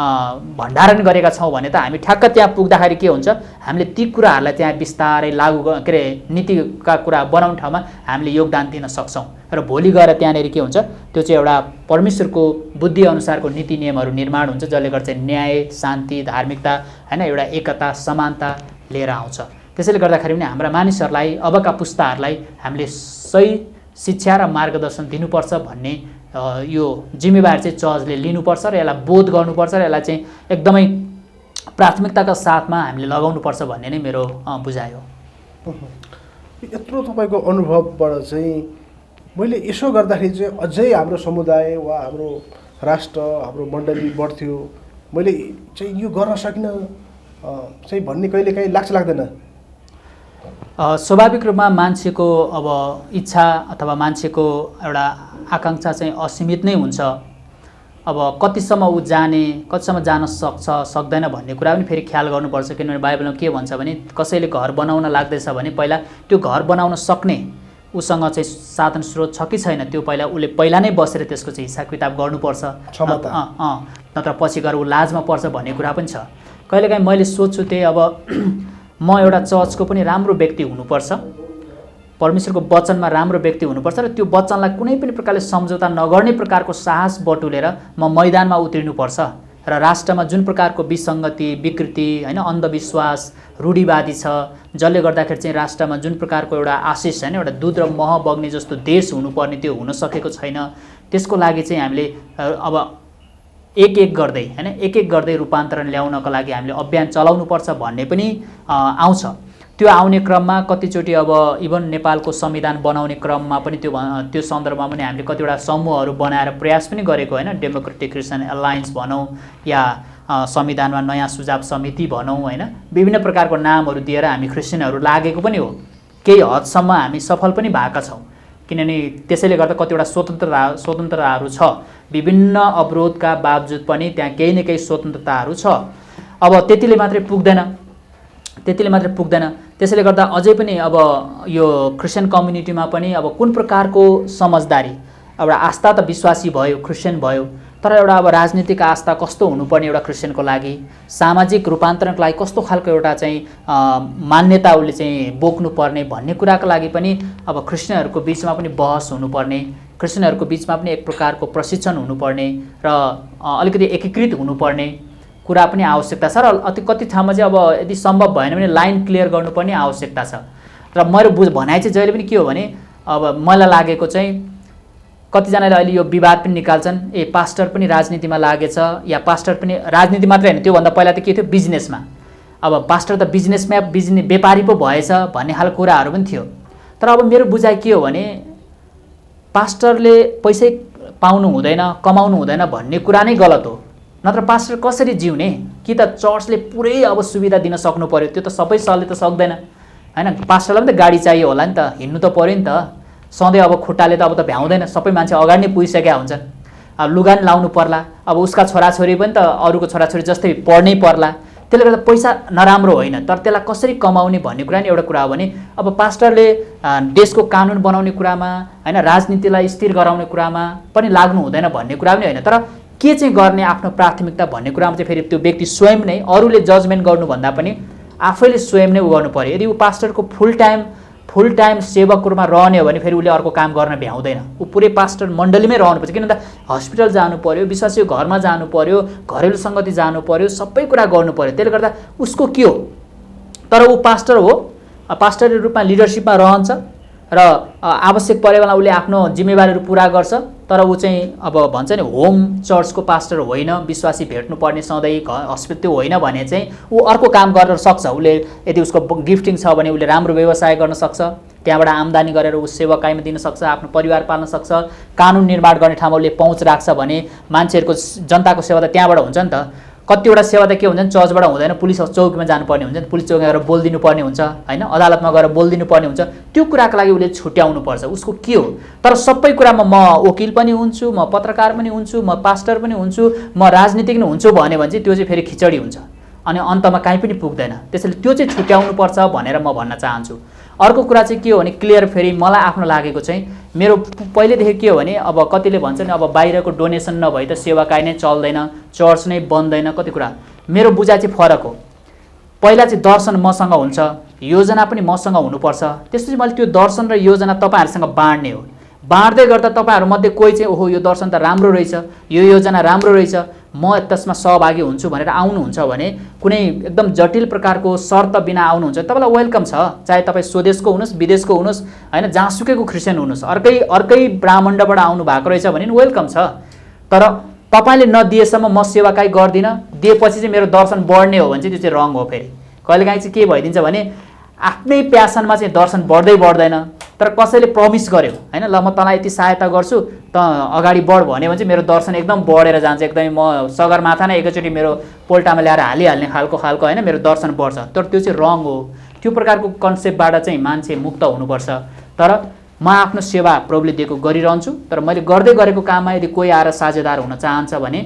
Speaker 2: भण्डारण गरेका छौँ भने त हामी ठ्याक्क त्यहाँ पुग्दाखेरि के हुन्छ, हामीले ती कुराहरूलाई त्यहाँ बिस्तारै लागू के अरे नीतिका कुरा बनाउने ठाउँमा हामीले योगदान दिन सक्छौँ। र भोलि गएर त्यहाँनिर के हुन्छ, त्यो चाहिँ एउटा परमेश्वरको बुद्धि अनुसारको नीति नियमहरू निर्माण हुन्छ, जसले गर्दा चाहिँ न्याय, शान्ति, धार्मिकता हैन एउटा एकता, समानता लिएर आउँछ। त्यसैले गर्दाखेरि पनि हाम्रा मानिसहरूलाई, अबका पुस्ताहरूलाई हामीले सही शिक्षा र मार्गदर्शन दिनुपर्छ भन्ने यो जिम्मेवारी चाहिँ चर्चले लिनुपर्छ र यसलाई बोध गर्नुपर्छ र यसलाई चाहिँ एकदमै प्राथमिकताका साथमा हामीले लगाउनुपर्छ भन्ने नै मेरो बुझाइ हो।
Speaker 1: यत्रो तपाईँको अनुभवबाट चाहिँ मैले यसो गर्दाखेरि चाहिँ अझै हाम्रो समुदाय वा हाम्रो राष्ट्र, हाम्रो मण्डली बढ्थ्यो, मैले चाहिँ यो गर्न सकिनँ चाहिँ भन्ने कहिलेकाहीँ लाग्दैन?
Speaker 2: स्वाभाविक रूपमा मान्छेको अब इच्छा अथवा मान्छेको एउटा आकाङ्क्षा चाहिँ असीमित नै हुन्छ। अब कतिसम्म ऊ जाने, कतिसम्म जान सक्छ सक्दैन भन्ने कुरा पनि फेरि ख्याल गर्नुपर्छ। किनभने बाइबलमा के भन्छ भने कसैले घर बनाउन लाग्दैछ भने पहिला त्यो घर बनाउन सक्ने उसँग चाहिँ साधन स्रोत छ कि छैन त्यो उसले पहिला नै बसेर त्यसको चाहिँ हिसाब किताब गर्नुपर्छ। नत्र पछि गएर ऊ लाजमा पर्छ भन्ने कुरा पनि छ। कहिलेकाहीँ मैले सोध्छु त्यही अब म एउटा चर्चको पनि राम्रो व्यक्ति हुनुपर्छ, परमेश्वरको वचनमा राम्रो व्यक्ति हुनुपर्छ र त्यो वचनलाई कुनै पनि प्रकारले सम्झौता नगर्ने प्रकारको साहस बटुलेर म मैदानमा उत्रिनुपर्छ र राष्ट्रमा जुन प्रकारको विसङ्गति, विकृति हैन अन्धविश्वास, रूढिवादी छ, जसले गर्दाखेरि चाहिँ राष्ट्रमा जुन प्रकारको एउटा आशिष हैन एउटा दूध र मह बग्ने जस्तो देश हुनुपर्ने त्यो हुन सकेको छैन। त्यसको लागि चाहिँ हामीले अब एक एक गर्दै रूपान्तरण ल्याउनको लागि हामीले अभियान चलाउनुपर्छ भन्ने पनि आउँछ। त्यो आउने क्रममा कतिचोटि अब इभन नेपालको संविधान बनाउने क्रममा पनि त्यो सन्दर्भमा पनि हामीले कतिवटा समूहहरू बनाएर प्रयास पनि गरेको हैन, डेमोक्रेटिक क्रिस्चियन एलायन्स भनौँ या संविधानमा नयाँ सुझाव समिति भनौँ हैन, विभिन्न प्रकारको नामहरू दिएर हामी क्रिस्चियनहरू लागेको पनि हो। केही हदसम्म हामी सफल पनि भएका छौँ, किनभने त्यसैले गर्दा कतिवटा स्वतन्त्रताहरू छ। विभिन्न अवरोधका बावजुद पनि त्यहाँ केही न केही स्वतन्त्रताहरू छ। अब त्यतिले मात्रै पुग्दैन। त्यसैले गर्दा अझै पनि अब यो क्रिस्चियन कम्युनिटीमा पनि अब कुन प्रकारको समझदारी, एउटा आस्था त विश्वासी भयो, क्रिस्चियन भयो, तर एउटा अब राजनीतिक आस्था कस्तो हुनुपर्ने एउटा क्रिस्चियनको लागि, सामाजिक रूपान्तरणको लागि कस्तो खालको एउटा चाहिँ मान्यता उसले चाहिँ बोक्नुपर्ने भन्ने कुराको लागि पनि अब क्रिस्चियनहरूको बिचमा पनि बहस हुनुपर्ने, क्रिस्चियनहरूको बिचमा पनि एक प्रकारको प्रशिक्षण हुनुपर्ने र अलिकति एकीकृत हुनुपर्ने कुरा पनि आवश्यकता छ। र कति ठाउँमा चाहिँ अब यदि सम्भव भएन भने लाइन क्लियर गर्नुपर्ने आवश्यकता छ। र मेरो भनाइ चाहिँ जहिले पनि के हो भने अब मलाई लागेको चाहिँ कतिजनाले अहिले यो विवाद पनि निकाल्छन्, पास्टर पनि राजनीतिमा लागेछ या पास्टर पनि राजनीति मात्रै होइन, त्योभन्दा पहिला त के थियो बिजनेसमा, अब पास्टर त बिजनेस व्यापारी पो भएछ भन्ने खालको कुराहरू पनि थियो। तर अब मेरो बुझाइ के हो भने पास्टरले पैसै पाउनु हुँदैन, कमाउनु हुँदैन भन्ने कुरा नै गलत हो। नत्र पास्टर कसरी जिउने, कि त चर्चले पुरै अब सुविधा दिन सक्नु पर्यो, त्यो त सबै सहरले त सक्दैन हैन। पास्टरलाई पनि त गाडी चाहियो होला नि त, हिँड्नु त पर्यो नि त, सधैँ अब खुट्टाले त अब त भ्याउँदैन, सबै मान्छे अगाडि नै पुगिसकेका हुन्छन्। अब लुगा नि लाउनु पर्ला, अब उसका छोराछोरी पनि त अरूको छोराछोरी जस्तै पढ्नै पर्ला। त्यसले गर्दा पैसा नराम्रो होइन, तर त्यसलाई कसरी कमाउने भन्ने कुरा नि एउटा कुरा हो भने अब पास्टरले देशको कानुन बनाउने कुरामा हैन, राजनीतिलाई स्थिर गराउने कुरामा पनि लाग्नु हुँदैन भन्ने कुरा पनि होइन। तर के चाहिँ गर्ने आफ्नो प्राथमिकता भन्ने कुरामा चाहिँ फेरि त्यो व्यक्ति स्वयं नै, अरूले जजमेन्ट गर्नुभन्दा पनि आफैले स्वयं नै गर्नु पर्यो। यदि ऊ पास्टरको फुल टाइम सेवकको रूपमा रहने हो भने फेरि उसले अर्को काम गर्न भ्याउँदैन, ऊ पुरै पास्टर मण्डलीमै रहनुपर्छ। किन त हस्पिटल जानु पर्यो, विश्वासी घरमा जानु पर्यो, घरेलु सङ्गति जानु पर्यो, सबै कुरा गर्नु पर्यो। त्यसले गर्दा उसको के हो, तर ऊ पास्टर हो, पास्टरको रूपमा लिडरसिपमा रहन्छ र आवश्यक परे बेला उसले आफ्नो जिम्मेवारीहरू पुरा गर्छ। तर ऊ चाहिँ अब भन्छ नि होम चर्चको पास्टर होइन, विश्वासी भेट्नु पर्ने सधैँ हस्पिटल त्यो होइन भने चाहिँ ऊ अर्को काम गर्न सक्छ। उसले यदि उसको गिफ्टिङ छ भने उसले राम्रो व्यवसाय गर्न सक्छ, त्यहाँबाट आम्दानी गरेर ऊ सेवाकाईमा दिन सक्छ, आफ्नो परिवार पाल्न सक्छ। कानुन निर्माण गर्ने ठाउँमा उसले पहुँच राख्छ भने मान्छेहरूको जनताको सेवा त त्यहाँबाट हुन्छ नि त। कतिवटा सेवा त के हुन्छ नि चर्चबाट हुँदैन, पुलिस चौकीमा जानुपर्ने हुन्छ नि, पुलिस चौकीमा गएर बोलिदिनु पर्ने हुन्छ होइन, अदालतमा गएर बोलिदिनु पर्ने हुन्छ। त्यो कुराको लागि उसले छुट्याउनुपर्छ, उसको के हो। तर सबै कुरामा म वकिल पनि हुन्छु, म पत्रकार पनि हुन्छु, म पास्टर पनि हुन्छु, म राजनीतिज्ञ हुन्छु भन्यो भने चाहिँ त्यो चाहिँ फेरि खिचडी हुन्छ अनि अन्तमा कहीँ पनि पुग्दैन। त्यसैले त्यो चाहिँ छुट्याउनुपर्छ भनेर म भन्न चाहन्छु। अर्को कुरा चाहिँ के हो भने क्लियर, फेरि मलाई आफ्नो लागेको चाहिँ मेरो पहिलेदेखि के हो भने अब कतिले भन्छ नि अब बाहिरको डोनेसन नभई त सेवाकाई नै चल्दैन, चर्च नै बन्दैन, कति कुरा। मेरो बुझाइ चाहिँ फरक हो। पहिला चाहिँ दर्शन मसँग हुन्छ, योजना पनि मसँग हुनुपर्छ, त्यसपछि मैले त्यो दर्शन र योजना तपाईँहरूसँग बाँड्ने हो। बाँड्दै गर्दा तपाईँहरूमध्ये कोही चाहिँ ओहो यो दर्शन त राम्रो रहेछ, यो योजना राम्रो रहेछ, म त्यसमा सहभागी हुन्छु भनेर आउनुहुन्छ भने कुनै एकदम जटिल प्रकारको शर्त बिना आउनुहुन्छ तपाईँलाई वेलकम छ। चाहे तपाईँ स्वदेशको हुनुहोस्, विदेशको हुनुहोस् होइन, जहाँसुकैको क्रिस्चियन हुनुहोस्, अर्कै ब्राह्मण्डबाट आउनु भएको रहेछ भने वेलकम छ। तर तपाईँले नदिएसम्म म सेवाकाई गर्दिनँ, दिएपछि चाहिँ मेरो दर्शन बढ्ने हो भने चाहिँ त्यो चाहिँ रङ हो। फेरि कहिलेकाहीँ चाहिँ के भइदिन्छ भने आफ्नै प्यासनमा चाहिँ दर्शन बढ्दै बढ्दैन, तर कसैले प्रमिस गर्यो होइन, ल म तँलाई यति सहायता गर्छु त अगाडि बढ भन्यो भने चाहिँ मेरो दर्शन एकदम बढेर जान्छ, एकदमै म सगरमाथा नै एकैचोटि मेरो पोल्टामा ल्याएर हालिहाल्ने खालको होइन, मेरो दर्शन बढ्छ। तर त्यो चाहिँ रङ हो। त्यो प्रकारको कन्सेप्टबाट चाहिँ मान्छे मुक्त हुनुपर्छ। तर म आफ्नो सेवा प्रभुले दिएको गरिरहन्छु, तर मैले गर्दै गरेको काममा यदि कोही आएर साझेदार हुन चाहन्छ भने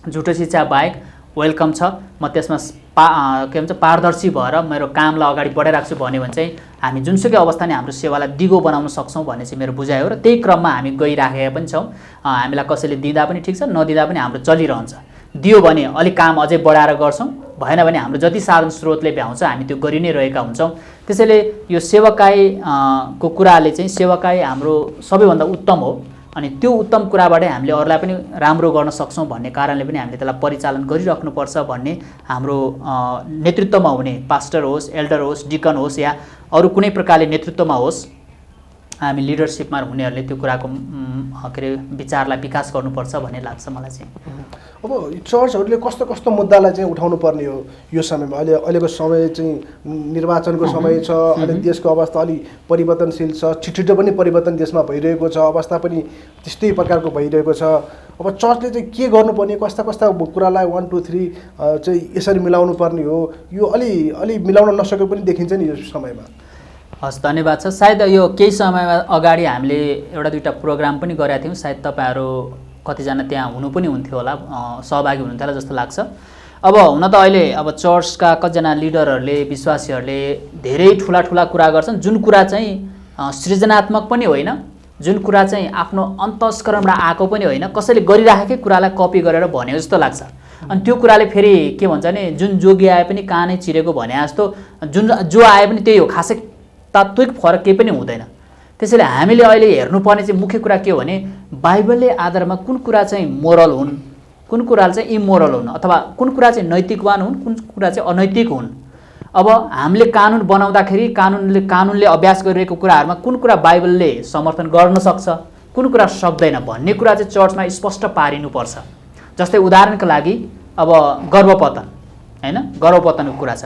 Speaker 2: झुटो शिक्षा बाहेक वेलकम छ। म त्यसमा के भन्छ पारदर्शी भएर मेरो कामलाई अगाडि बढाइरहेको छु भन्यो भने चाहिँ हामी जुनसुकै अवस्था नै हाम्रो सेवालाई दिगो बनाउन सक्छौँ भन्ने चाहिँ मेरो बुझाइ हो। र त्यही क्रममा हामी गइराखेका पनि छौँ। हामीलाई कसैले दिँदा पनि ठिक छ, नदिँदा पनि हाम्रो चलिरहन्छ। दियो भने अलिक काम अझै बढाएर गर्छौँ, भएन भने हाम्रो जति साधन स्रोतले भ्याउँछ हामी त्यो गरि नै रहेका हुन्छौँ। त्यसैले यो सेवाकाई को कुराले चाहिँ सेवाकाई हाम्रो सबैभन्दा उत्तम हो अनि त्यो उत्तम कुराबाटै हामीले अरूलाई पनि राम्रो गर्न सक्छौँ भन्ने कारणले पनि हामीले त्यसलाई परिचालन गरिराख्नुपर्छ भन्ने हाम्रो नेतृत्वमा हुने पास्टर होस्, एल्डर होस्, डिकन होस् या अरू कुनै प्रकारले नेतृत्वमा होस्, हामी लिडरसिपमा हुनेहरूले त्यो कुराको के अरे विचारलाई विकास गर्नुपर्छ भन्ने लाग्छ मलाई चाहिँ।
Speaker 1: अब चर्चहरूले कस्तो कस्तो मुद्दालाई चाहिँ उठाउनु पर्ने हो यो समयमा? अहिलेको समय चाहिँ निर्वाचनको समय छ, अहिले देशको अवस्था अलि परिवर्तनशील छ, छिटो पनि परिवर्तन देशमा भइरहेको छ, अवस्था पनि त्यस्तै प्रकारको भइरहेको छ। अब चर्चले चाहिँ के गर्नुपर्ने, कस्ता कस्ता कुरालाई 1 2 3 चाहिँ यसरी मिलाउनु पर्ने हो, यो अलि मिलाउन नसकेको पनि देखिन्छ नि यो समयमा।
Speaker 2: हस्, धन्यवाद छ। सायद यो केही समय अगाडि हामीले एउटा दुईवटा प्रोग्राम पनि गरेका थियौँ, सायद तपाईँहरू कतिजना त्यहाँ हुनु पनि हुन्थ्यो होला, सहभागी हुनुहुन्थ्यो होला जस्तो लाग्छ। अब हुन त अहिले अब चर्चका कतिजना लिडरहरूले, विश्वासीहरूले धेरै ठुला कुरा गर्छन्, जुन कुरा चाहिँ सृजनात्मक पनि होइन, जुन कुरा चाहिँ आफ्नो अन्तस्करणबाट आएको पनि होइन, कसैले गरिराखेकै कुरालाई कपी गरेर भनेको जस्तो लाग्छ। अनि त्यो कुराले फेरि के भन्छ भने जुन जोगी आए पनि कानै चिरेको भने जस्तो जो आए पनि त्यही हो, खासै तात्विक फरक केही पनि हुँदैन। त्यसैले हामीले अहिले हेर्नुपर्ने चाहिँ मुख्य कुरा के हो भने बाइबलले आधारमा कुन कुरा चाहिँ मोरल हुन्, कुन कुरा चाहिँ इमोरल हुन्, अथवा कुन कुरा चाहिँ नैतिकवान हुन्, कुन कुरा चाहिँ अनैतिक हुन्। अब हामीले कानुन बनाउँदाखेरि कानुनले अभ्यास गरिरहेको कुराहरूमा कुन कुरा बाइबलले समर्थन गर्न सक्छ, कुन कुरा सक्दैन भन्ने कुरा चाहिँ चर्चमा स्पष्ट पारिनुपर्छ। जस्तै उदाहरणको लागि अब गर्भपतन होइन, गर्भपतनको कुरा छ।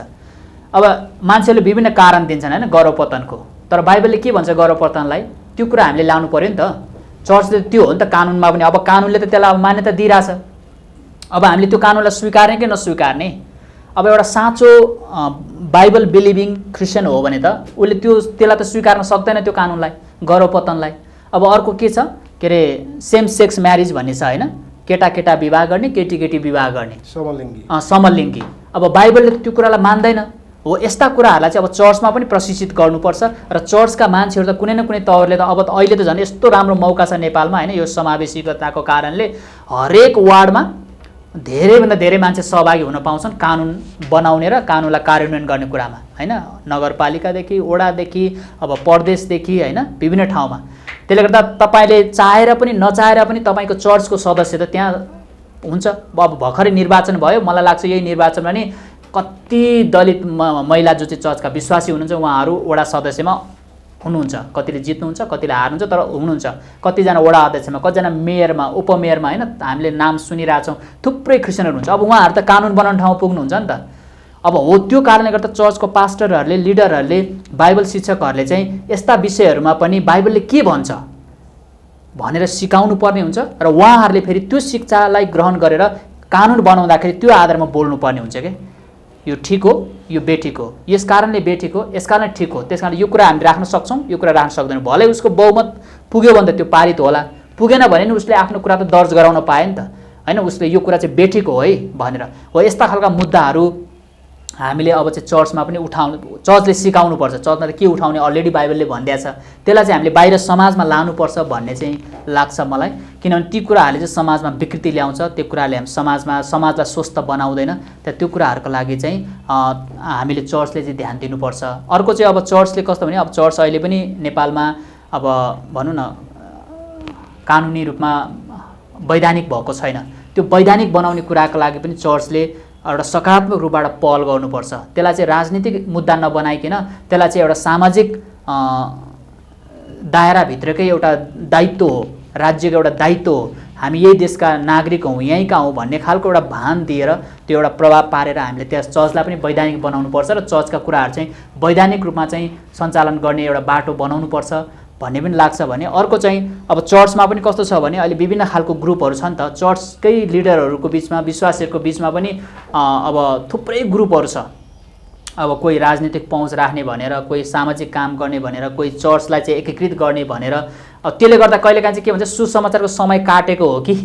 Speaker 2: अब मान्छेले विभिन्न कारण दिन्छन् होइन गर्भपतनको, तर बाइबलले के भन्छ गर्भपतनलाई, त्यो कुरा हामीले ल्याउनु पर्यो नि त। चर्चले त्यो हो नि त, कानुनमा पनि अब कानुनले त त्यसलाई अब मान्यता दिइरहेछ, अब हामीले त्यो कानुनलाई स्वीकार्ने कि नस्वीकार्ने। अब एउटा साँचो बाइबल बिलिभिङ क्रिस्चियन हो भने त उसले त्यसलाई त स्वीकार्न सक्दैन त्यो कानुनलाई, गर्भपतनलाई। अब अर्को के छ के अरे सेम सेक्स म्यारिज भन्ने छ होइन, केटा विवाह गर्ने, केटी विवाह गर्ने, समलिङ्गी। अब बाइबलले त्यो कुरालाई मान्दैन हो। यस्ता कुराहरूलाई चाहिँ अब चर्चमा पनि प्रशिक्षित गर्नुपर्छ र चर्चका मान्छेहरू त कुनै न कुनै तवरले त अब अहिले त झन् यस्तो राम्रो मौका छ नेपालमा होइन, यो समावेशिकताको कारणले हरेक वार्डमा धेरैभन्दा धेरै मान्छे सहभागी हुन पाउँछन् कानुन बनाउने र कानुनलाई कार्यान्वयन गर्ने कुरामा होइन, नगरपालिकादेखि, वडादेखि, अब प्रदेशदेखि होइन, विभिन्न ठाउँमा। त्यसले गर्दा तपाईँले चाहेर पनि नचाहेर पनि तपाईँको चर्चको सदस्य त त्यहाँ हुन्छ। अब भर्खरै निर्वाचन भयो, मलाई लाग्छ यही निर्वाचनमा नि कति दलित महिला जो चाहिँ चर्चका विश्वासी हुनुहुन्छ उहाँहरू वडा सदस्यमा हुनुहुन्छ, कतिले जित्नुहुन्छ, कतिले हार्नुहुन्छ, तर हुनुहुन्छ। कतिजना वडा अध्यक्षमा, कतिजना मेयरमा, उपमेयरमा होइन, हामीले नाम सुनिरहेछौँ, थुप्रै क्रिस्चियनहरू हुन्छ। अब उहाँहरू त कानुन बनाउने ठाउँमा पुग्नुहुन्छ नि त। अब हो त्यो कारणले गर्दा चर्चको पास्टरहरूले, लिडरहरूले, बाइबल शिक्षकहरूले चाहिँ यस्ता विषयहरूमा पनि बाइबलले के भन्छ भनेर सिकाउनु पर्ने हुन्छ र उहाँहरूले फेरि त्यो शिक्षालाई ग्रहण गरेर कानुन बनाउँदाखेरि त्यो आधारमा बोल्नुपर्ने हुन्छ क्या। यो ठिक हो, यो बेठिक हो, यस कारणले बेठिक हो, यस कारणले ठिक हो, त्यस कारण यो कुरा हामीले राख्न सक्छौँ, यो कुरा राख्न सक्दैनौँ। भलै उसको बहुमत पुग्यो भने त त्यो पारित होला, पुगेन भने नि उसले आफ्नो कुरा त दर्ज गराउन पायो नि त होइन। उसले यो कुरा चाहिँ बेठिक हो है भनेर हो। यस्ता खालका मुद्दाहरू हामीले अब चाहिँ चर्चमा पनि चर्चले सिकाउनुपर्छ। चर्चमा त के उठाउने अलरेडी बाइबलले भनिदिएको छ, त्यसलाई चाहिँ हामीले बाहिर समाजमा लानुपर्छ भन्ने चाहिँ लाग्छ मलाई। किनभने ती कुराहरूले चाहिँ समाजमा विकृति ल्याउँछ, त्यो कुराहरूले हामी समाजलाई स्वस्थ बनाउँदैन। त्यो कुराहरूको लागि चाहिँ हामीले चर्चले चाहिँ ध्यान दिनुपर्छ। अर्को चाहिँ अब चर्चले कस्तो भने अब चर्च अहिले पनि नेपालमा अब भनौँ न कानुनी रूपमा वैधानिक भएको छैन। त्यो वैधानिक बनाउने कुराको लागि पनि चर्चले एउटा सकारात्मक रूपबाट पहल गर्नुपर्छ। त्यसलाई चाहिँ राजनीतिक मुद्दा नबनाइकन त्यसलाई चाहिँ एउटा सामाजिक दायराभित्रकै एउटा दायित्व हो, राज्यको एउटा दायित्व हो। हामी यही देशका नागरिक हौँ, यहीँका हौँ भन्ने खालको एउटा भान दिएर त्यो एउटा प्रभाव पारेर हामीले त्यस चर्चलाई पनि वैधानिक बनाउनुपर्छ र चर्चका कुराहरू चाहिँ वैधानिक रूपमा चाहिँ सञ्चालन गर्ने एउटा बाटो बनाउनुपर्छ भन्ने पनि लाग्छ। भने अर्को चाहिँ अब चर्चमा पनि कस्तो छ भने अहिले विभिन्न खालको ग्रुपहरू छन् त। चर्चकै लिडरहरूको बिचमा, विश्वासीहरूको बिचमा पनि अब थुप्रै ग्रुपहरू छ। अब कोही राजनीतिक पहुँच राख्ने भनेर, कोही सामाजिक काम गर्ने भनेर, कोही चर्चलाई चाहिँ एकीकृत गर्ने भनेर। त्यसले गर्दा कहिलेकाहीँ चाहिँ के भन्छ, सुसमाचारको समय काटेको हो कि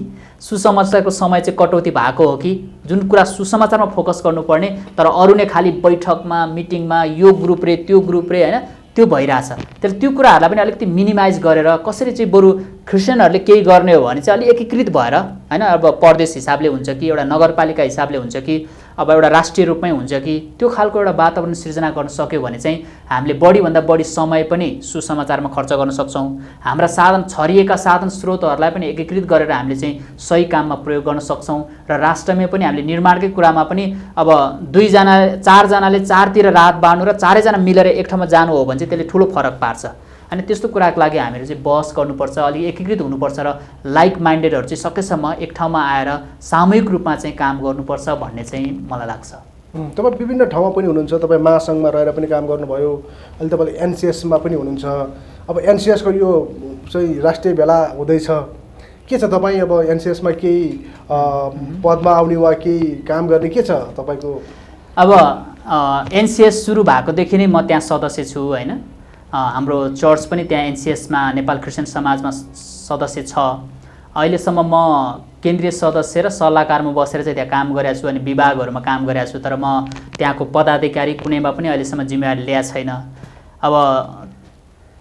Speaker 2: सुसमाचारको समय चाहिँ कटौती भएको हो कि, जुन कुरा सुसमाचारमा फोकस गर्नुपर्ने तर अरू नै खालि बैठकमा, मिटिङमा यो ग्रुप रे त्यो ग्रुप रे होइन त्यो भइरहेछ। त्यसले त्यो कुराहरूलाई पनि अलिकति मिनिमाइज गरेर कसरी चाहिँ बरु क्रिस्चियनहरूले केही गर्ने हो भने चाहिँ अलिक एकीकृत भएर होइन, अब प्रदेश हिसाबले हुन्छ कि एउटा नगरपालिका हिसाबले हुन्छ कि अब एउटा राष्ट्रिय रूपमै हुन्छ कि, त्यो खालको एउटा वातावरण सृजना गर्न सक्यो भने चाहिँ हामीले बढीभन्दा बढी समय पनि सुसमाचारमा खर्च गर्न सक्छौँ। हाम्रा छरिएका साधन स्रोतहरूलाई पनि एकीकृत गरेर हामीले चाहिँ सही काममा प्रयोग गर्न सक्छौँ र राष्ट्रमै पनि हामीले निर्माणकै कुरामा पनि अब 4जनाले चारतिर रात बाँड्नु र 4जना मिलेर एक ठाउँमा जानु हो भने चाहिँ त्यसले ठुलो फरक पार्छ। अनि त्यस्तो कुराको लागि हामीहरू चाहिँ बहस गर्नुपर्छ, अलिक एकीकृत हुनुपर्छ र लाइक माइन्डेडहरू चाहिँ सकेसम्म एक ठाउँमा आएर सामूहिक रूपमा चाहिँ काम गर्नुपर्छ भन्ने चाहिँ मलाई लाग्छ।
Speaker 1: तपाईँ विभिन्न ठाउँमा पनि हुनुहुन्छ, तपाईँ महासङ्घमा रहेर पनि काम गर्नुभयो, अहिले तपाईँले एनसिएसमा पनि हुनुहुन्छ। अब एनसिएसको यो चाहिँ राष्ट्रिय भेला हुँदैछ, के छ तपाईँ अब एनसिएसमा केही पदमा आउने वा केही काम गर्ने के छ तपाईँको?
Speaker 2: अब एनसिएस सुरु भएकोदेखि नै म त्यहाँ सदस्य छु होइन। हाम्रो चर्च पनि त्यहाँ एनसिएसमा नेपाल क्रिस्चियन समाजमा सदस्य छ। अहिलेसम्म म केन्द्रीय सदस्य र सल्लाहकारमा बसेर चाहिँ त्यहाँ काम गरेको छु अनि विभागहरूमा काम गरेको छु, तर म त्यहाँको पदाधिकारी कुनैमा पनि अहिलेसम्म जिम्मेवारी ल्याएको छैन। अब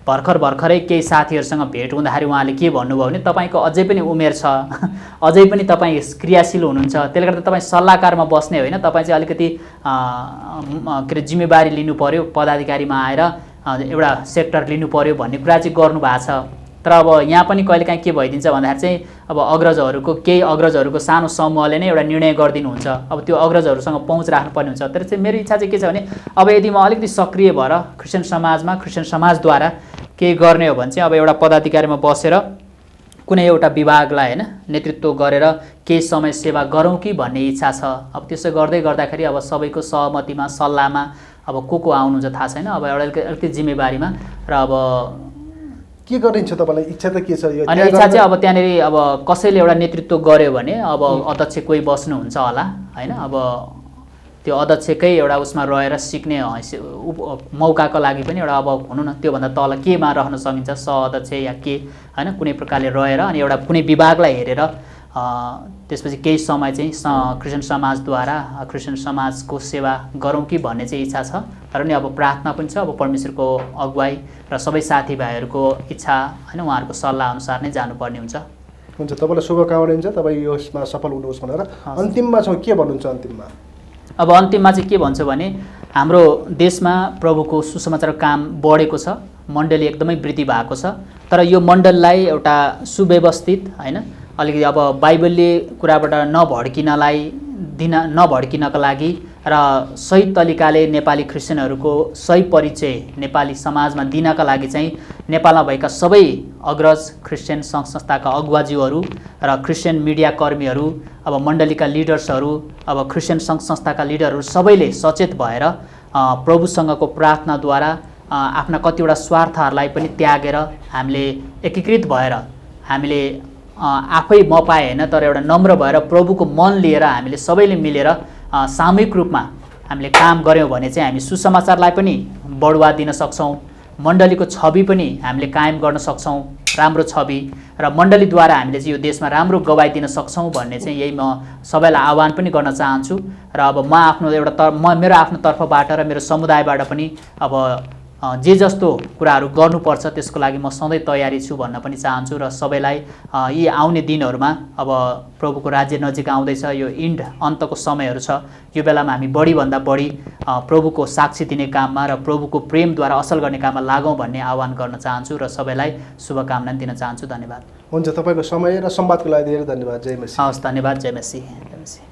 Speaker 2: भर्खरै केही साथीहरूसँग भेट हुँदाखेरि उहाँले के भन्नुभयो भने तपाईँको अझै पनि उमेर छ, अझै पनि तपाईँ क्रियाशील हुनुहुन्छ, त्यसले गर्दा तपाईँ सल्लाहकारमा बस्ने होइन, तपाईँ चाहिँ अलिकति के अरे जिम्मेवारी लिनु पऱ्यो, पदाधिकारीमा आएर एउटा सेक्टर लिनु पऱ्यो भन्ने कुरा चाहिँ गर्नुभएको छ। तर अब यहाँ पनि कहिलेकाहीँ के भइदिन्छ भन्दाखेरि चाहिँ अब केही अग्रजहरूको सानो समूहले नै एउटा निर्णय गरिदिनुहुन्छ। अब त्यो अग्रजहरूसँग पहुँच राख्नुपर्ने हुन्छ। तर चाहिँ मेरो इच्छा चाहिँ के छ भने अब यदि म अलिकति सक्रिय भएर क्रिस्चियन समाजद्वारा केही गर्ने हो भने चाहिँ अब एउटा पदाधिकारीमा बसेर कुनै एउटा विभागलाई होइन नेतृत्व गरेर केही समय सेवा गरौँ कि भन्ने इच्छा छ। अब त्यसो गर्दाखेरि अब सबैको सहमतिमा, सल्लाहमा अब को आउनुहुन्छ थाहा छैन। अब एउटा अलिकति जिम्मेवारीमा र अब
Speaker 1: के गरिन्छ तपाईँलाई इच्छा त के छ?
Speaker 2: अनि इच्छा चाहिँ अब त्यहाँनिर अब कसैले एउटा नेतृत्व गर्यो भने अब अध्यक्ष कोही बस्नुहुन्छ होला होइन। अब त्यो अध्यक्षकै एउटा उसमा रहेर सिक्ने मौकाको लागि पनि एउटा अब हुनु न त्योभन्दा तल केमा रहन सकिन्छ, सहअध्यक्ष या के होइन, कुनै प्रकारले रहेर अनि एउटा कुनै विभागलाई हेरेर त्यसपछि केही समय चाहिँ क्रिस्चियन समाजद्वारा क्रिस्चियन समाजको सेवा गरौँ कि भन्ने चाहिँ इच्छा छ। तर नि अब प्रार्थना पनि छ, अब परमेश्वरको अगुवाई र सबै साथीभाइहरूको इच्छा होइन, उहाँहरूको सल्लाह अनुसार नै जानुपर्ने हुन्छ।
Speaker 1: हुन्छ, तपाईँलाई शुभकामना हुन्छ, तपाईँ यसमा सफल हुनुहोस् भनेर। अन्तिममा छौँ, के भन्नुहुन्छ अन्तिममा?
Speaker 2: अब अन्तिममा चाहिँ के भन्छु भने हाम्रो देशमा प्रभुको सुसमाचारको काम बढेको छ, मण्डली एकदमै वृद्धि भएको छ। तर यो मण्डललाई एउटा सुव्यवस्थित होइन अलिकति अब बाइबलले कुराबाट नभड्किनका लागि र सही तरिकाले नेपाली क्रिस्चियनहरूको सही परिचय नेपाली समाजमा दिनका लागि चाहिँ नेपालमा भएका सबै अग्रज क्रिस्चियन सङ्घ संस्थाका अगुवाज्यूहरू र क्रिस्चियन मिडिया कर्मीहरू, अब मण्डलीका लिडर्सहरू, अब क्रिस्चियन सङ्घ संस्थाका लिडरहरू सबैले सचेत भएर प्रभुसँगको प्रार्थनाद्वारा आफ्ना कतिवटा स्वार्थहरूलाई पनि त्यागेर हामीले एकीकृत भएर हामीले आफै म पाएँ होइन, तर एउटा नम्र भएर प्रभुको मन लिएर हामीले सबैले मिलेर सामूहिक रूपमा हामीले काम गऱ्यौँ भने चाहिँ हामी सुसमाचारलाई पनि बढुवा दिन सक्छौँ, मण्डलीको छवि पनि हामीले कायम गर्न सक्छौँ, राम्रो छवि, र मण्डलीद्वारा हामीले चाहिँ यो देशमा राम्रो गवाई दिन सक्छौँ भन्ने चाहिँ यही म सबैलाई आह्वान पनि गर्न चाहन्छु। र अब म आफ्नो मेरो आफ्नो तर्फबाट र मेरो समुदायबाट पनि अब जे जस्तो कुराहरू गर्नुपर्छ त्यसको लागि म सधैँ तयारी छु भन्न पनि चाहन्छु। र सबैलाई यी आउने दिनहरूमा अब प्रभुको राज्य नजिक आउँदैछ, यो अन्तको समयहरू छ, यो बेलामा हामी बढीभन्दा बढी प्रभुको साक्षी दिने काममा र प्रभुको प्रेमद्वारा असल गर्ने काममा लागौँ भन्ने आह्वान गर्न चाहन्छु र सबैलाई शुभकामना दिन चाहन्छु। धन्यवाद।
Speaker 1: हुन्छ, तपाईँको समय र संवादको लागि धेरै धन्यवाद। जय मसीह।
Speaker 2: हवस्, धन्यवाद। जय मसीह। जय मसीह।